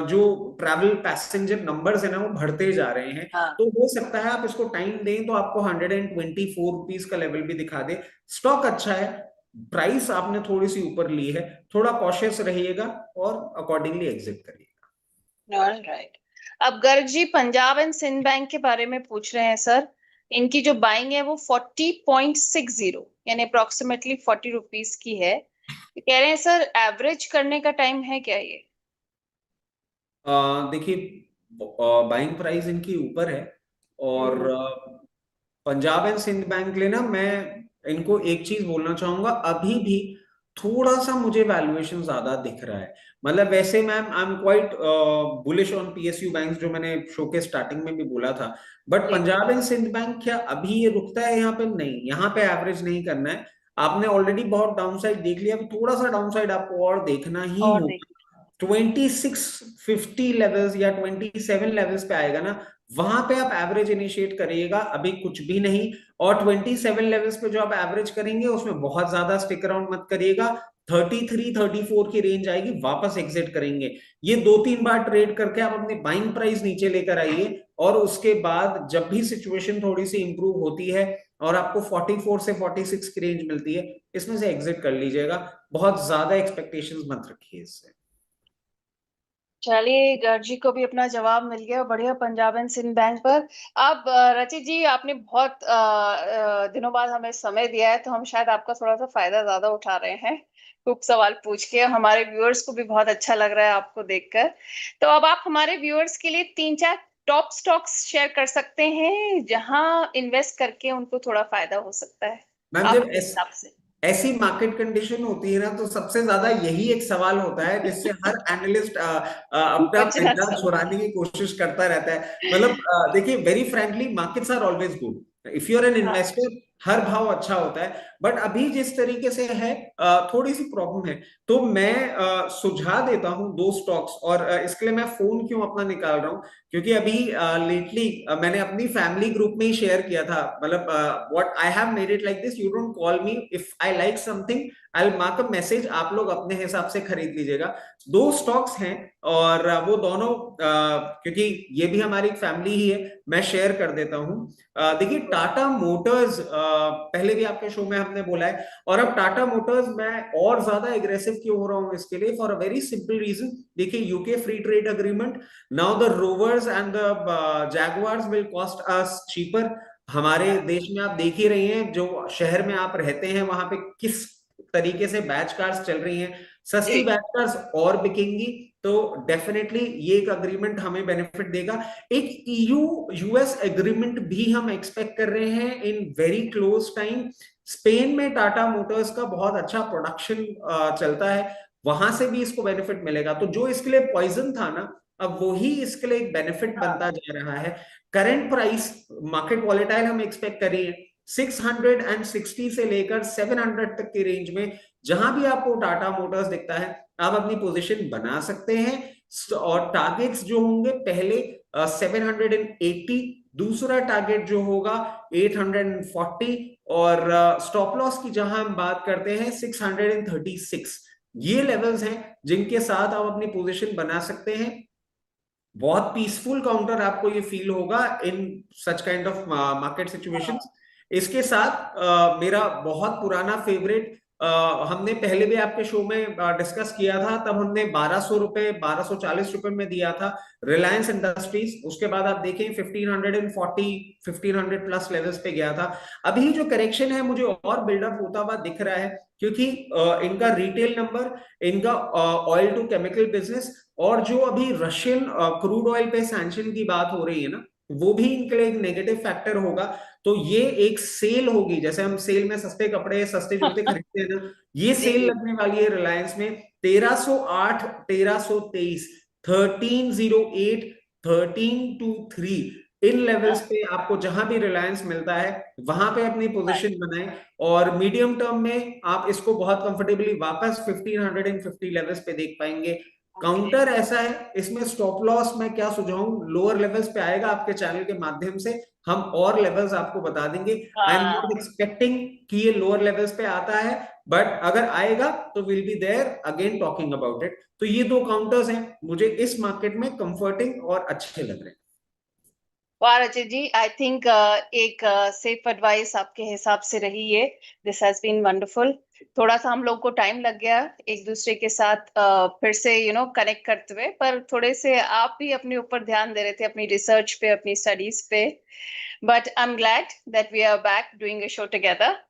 जो ट्रैवल पैसेंजर नंबर्स है ना वो बढ़ते जा रहे हैं, हाँ। तो हो सकता है आप इसको टाइम दें तो आपको 124 रुपीज का लेवल भी दिखा दे। स्टॉक अच्छा है, प्राइस आपने थोड़ी सी ऊपर ली है, थोड़ा कॉशियस रहिएगा और अकॉर्डिंगली एग्जिट करिएगा। ऑलराइट। अब गर्ग जी पंजाब एंड सिंध बैंक के बारे में पूछ रहे हैं सर। इनकी जो बाइंग है वो 40.60 यानी अप्रोक्सीमेटली 40 रुपीज की है। कह रहे हैं सर एवरेज करने का टाइम है क्या ये? देखिए, बाइंग प्राइस इनकी ऊपर है, और हम्म। पंजाब एंड सिंध बैंक लेना, मैं इनको एक चीज बोलना चाहूंगा, अभी भी थोड़ा सा मुझे वैल्यूएशन ज्यादा दिख रहा है। मतलब वैसे ma'am I am quite bullish on PSU banks, जो मैंने शो के स्टार्टिंग में भी बोला था। बट जी। पंजाब एंड सिंध बैंक क्या अभी ये रुकता है यहाँ पे? नहीं, यहाँ पे एवरेज नहीं करना है। आपने ऑलरेडी बहुत डाउनसाइड देख लिया, अभी थोड़ा सा डाउनसाइड आपको और देखना ही और होगा। देखिए। 2650 लेवल्स या 27 लेवल्स पे आएगा ना, वहां पे आप एवरेज इनिशिएट करिएगा, अभी कुछ भी नहीं। और 27 लेवल्स पे जो आप एवरेज करेंगे उसमें बहुत ज्यादा स्टिक अराउंड मत करिएगा। 33 34 की रेंज आएगी, वापस एग्जिट करेंगे। ये 2 3 बार ट्रेड करके आप अपनी बाइंग प्राइस नीचे लेकर आइए, और उसके बाद जब भी सिचुएशन थोड़ी सी इंप्रूव होती है और आपको 44 से 46 की रेंज मिलती है, इसमें से एग्जिट कर लीजिएगा। बहुत ज्यादा एक्सपेक्टेशंस मत रखिए इससे। चलिए, गर्जी को भी अपना जवाब मिल गया। बढ़िया, पंजाब एंड सिंध बैंक पर। अब रचित जी, आपने बहुत दिनों बाद हमें समय दिया है, तो हम शायद आपका थोड़ा सा फायदा ज्यादा उठा रहे हैं खूब सवाल पूछ के। हमारे व्यूअर्स को भी बहुत अच्छा लग रहा है आपको देखकर। तो अब आप हमारे व्यूअर्स के लिए तीन चार टॉप स्टॉक्स शेयर कर सकते हैं जहां इन्वेस्ट करके उनको थोड़ा फायदा हो सकता है मैम जब आपके हिसाब से। ऐसी मार्केट कंडीशन होती है ना, तो सबसे ज्यादा यही एक सवाल होता है जिससे हर एनालिस्ट अपना बचना मिजाज सब। छुड़ाने की कोशिश करता रहता है। मतलब देखिए, very frankly markets are always good if you are an हाँ। इन्वेस्टर। हर भाव अच्छा होता है। बट अभी जिस तरीके से है, थोड़ी सी प्रॉब्लम है। तो मैं सुझाव देता हूँ दो स्टॉक्स, और इसके लिए मैं फोन क्यों अपना निकाल रहा हूँ, क्योंकि अभी लेटली मैंने अपनी फैमिली ग्रुप में ही शेयर किया था। मतलब what I have made it like this, you don't call me if I like something, I will mark a message, आप लोग अपने हिसाब से खरीद लीजिएगा। दो स्टॉक्स हैं, और वो दोनों क्योंकि ये भी हमारी फैमिली ही है, मैं शेयर कर देता हूँ। देखिए, टाटा मोटर्स पहले भी आपके शो में हमने बोला है, और अब टाटा मोटर्स मैं और ज्यादा एग्रेसिव क्यों हो रहा हूँ इसके लिए, for a very simple reason. देखिए, UK free trade agreement, now the Rovers and the Jaguars will cost us cheaper. हमारे देश में आप देख ही रहे हैं, जो शहर में आप रहते हैं वहां पे किस तरीके से बैच कार्स चल रही हैं। जी। सस्ती बैच कार्स और बिकेंगी। तो डेफिनेटली ये एक अग्रीमेंट हमें बेनिफिट देगा। एक ईयू यूएस एग्रीमेंट भी हम एक्सपेक्ट कर रहे हैं in very close time. Spain में टाटा मोटर्स का बहुत अच्छा प्रोडक्शन चलता है, वहां से भी इसको बेनिफिट मिलेगा। तो जो इसके लिए पॉइजन था ना, अब वही इसके लिए एक बेनिफिट बनता जा रहा है। करंट प्राइस, मार्केट वॉलेटाइल हम एक्सपेक्ट करिए 660 से लेकर 700 तक की रेंज में। जहां भी आपको टाटा मोटर्स दिखता है, आप अपनी पोजीशन बना सकते हैं। और टारगेट्स जो होंगे, पहले 780, दूसरा टारगेट जो होगा 840, और स्टॉप लॉस की जहां हम बात करते हैं 636। ये लेवल्स हैं जिनके साथ आप अपनी पोजीशन बना सकते हैं। बहुत पीसफुल काउंटर आपको ये फील होगा in such kind of market situations. इसके साथ मेरा बहुत पुराना फेवरेट, हमने पहले भी आपके शो में डिस्कस किया था, तब हमने 1200 रुपए, 1240 रुपए में दिया था, रिलायंस इंडस्ट्रीज। उसके बाद आप देखें 1540, 1500 प्लस लेवल्स पे गया था। अभी जो करेक्शन है मुझे और बिल्डअप होता हुआ दिख रहा है, क्योंकि इनका रिटेल नंबर, इनका ऑयल टू केमिकल बिजनेस, और जो अभी रशियन क्रूड ऑयल पे सैंक्शन की बात हो रही है ना, वो भी इनके लिए एक नेगेटिव फैक्टर होगा। तो ये एक सेल होगी, जैसे हम सेल में सस्ते कपड़े, सस्ते जूते खरीदते हैं ना, ये जी सेल जी। लगने वाली है रिलायंस में। 1308, 1323, 1308, 1323, इन लेवल्स पे आपको जहां भी रिलायंस मिलता है, वहां पे अपनी पोजीशन बनाएं। और मीडियम टर्म में आप इसको बहुत कंफर्टेबली वापस 1550 लेवल्स पे देख पाएंगे। ओके। काउंटर ऐसा है, इसमें स्टॉप लॉस मैं क्या सुझाऊं, लोअर लेवल्स पे आएगा आपके चैनल के माध्यम से, हम और लेवल्स आपको बता देंगे। आई एम नॉट हाँ। एक्सपेक्टिंग कि ये लोअर लेवल्स पे आता है, बट अगर आएगा तो will be there again talking about it. तो ये दो काउंटर्स हैं, मुझे इस मार्केट में कंफर्टिंग और अच्छे लग रहे हैं। वाह रचित जी, आई थिंक एक सेफ एडवाइस आपके हिसाब से रही है। This has been wonderful. थोड़ा सा हम लोग को टाइम लग गया एक दूसरे के साथ फिर से कनेक्ट करते हुए, पर थोड़े से आप भी अपने ऊपर ध्यान दे रहे थे, अपनी रिसर्च पे, अपनी स्टडीज पे। But I am glad that we are back doing a show together.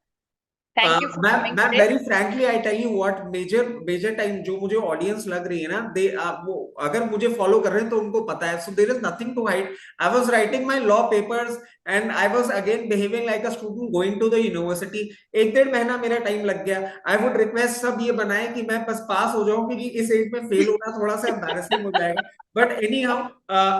Thank you for coming ma'am today. Very frankly I tell you what, major major time जो मुझे ऑडियंस लग रही है ना, दे वो अगर मुझे फॉलो कर रहे हैं तो उनको पता है, so there is nothing to hide. I was writing my law papers and I was again behaving like a student going to the university. एक डेढ़ महीना मेरा टाइम लग गया। आई वुड रिक्वेस्ट सब ये बनाए कि मैं बस पास हो जाऊं, क्योंकि इस एज में फेल होना थोड़ा सा एम्बैरेसिंग हो जाएगा। But anyhow,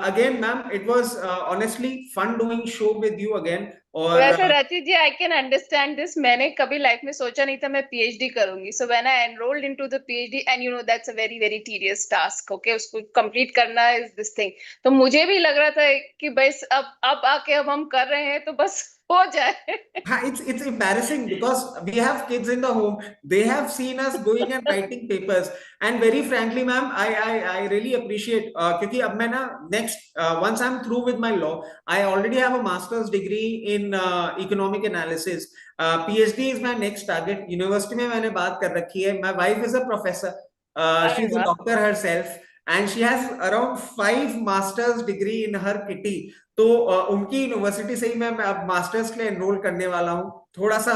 again ma'am, it was honestly fun doing show with you again. और वैसे Rachi ji, I can understand this. मैंने कभी लाइफ में सोचा नहीं था मैं पीएचडी करूंगी। So when I enrolled into the PhD, and that's a very very tedious task. Okay, उसको कंप्लीट करना इज दिस थिंग। तो मुझे भी लग रहा था कि बस अब आके अब हम कर रहे हैं, तो बस हो जाए। It's embarrassing because we have kids in the home. They have seen us going and writing papers. And very frankly, ma'am, I really appreciate क्योंकि अब मैं ना next once I'm through with my law, I already have a master's degree in economic analysis. PhD is my next target. University में मैंने बात कर रखी है. My wife is a professor. अरे She's a वाह, doctor herself, and she has around 5 master's degree in her kitty. तो उनकी यूनिवर्सिटी से ही मैं अब मास्टर्स के लिए एनरोल करने वाला हूँ. थोड़ा सा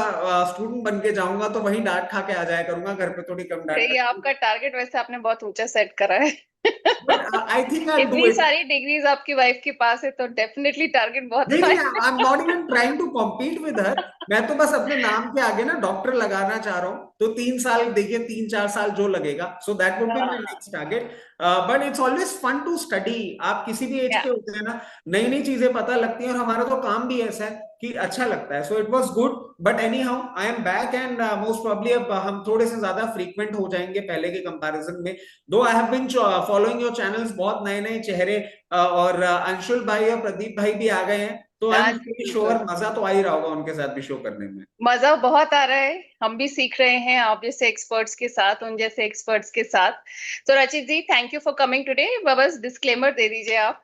स्टूडेंट बन के जाऊंगा तो वही डांट खा के आ जाया करूंगा, घर पे थोड़ी कम डांट ये पड़ती. आपका टारगेट वैसे आपने बहुत ऊंचा सेट करा है। But I think I do इतनी इट. सारी डिग्रीज आपकी वाइफ के पास है तो डेफिनेटली टारगेट बहुत नहीं हाई नहीं, I am not even trying to compete with her. मैं तो बस अपने नाम के आगे ना डॉक्टर लगाना चाह रहा हूँ. तो 3 साल देखिए, 3-4 साल जो लगेगा, so that would be my हाँ, next target. But it's always fun to study. आप किसी भी एज या पे होते हैं ना, नई नई चीजें पता लगती हैं, और हमारा तो काम भी ऐसा है कि अच्छा लगता है. So it was good. But any how I am back, and most probably अब हम थोड़े से ज्यादा फ्रीक्वेंट हो जाएंगे पहले के कंपैरिजन में. Though I have been following your channels. बहुत नए नए चेहरे और अंशुल भाई और प्रदीप भाई भी आ गए हैं. तो आई एम हाँ जी, प्रीटी बिल्कुल। श्योर मजा तो आ ही रहा होगा उनके साथ भी शो करने में. मजा बहुत आ रहा है, हम भी सीख रहे हैं आप जैसे एक्सपर्ट्स के साथ, उन जैसे एक्सपर्ट्स के साथ। तो Rachit ji, thank you for coming today. बस डिस्क्लेमर दे दीजिए आप।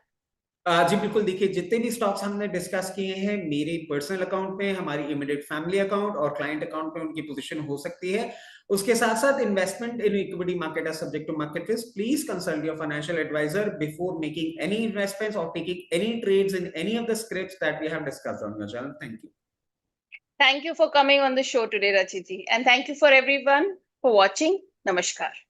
जी बिल्कुल. देखिए, जितने भी स्टॉक्स हमने डिस्कस किए हैं, मेरे पर्सनल अकाउंट में, हमारी इमीडिएट फैमिली अकाउंट और क्लाइंट अकाउंट में उनकी पोजीशन हो सकती है. उसके साथ साथ investment in equity market are subject to market risk. Please consult your financial adviser before making any investments or taking any trades in any of the scripts that we have discussed on your channel. Thank you. Thank you for coming on the show today Rachit ji, and thank you for everyone for watching. नमस्कार।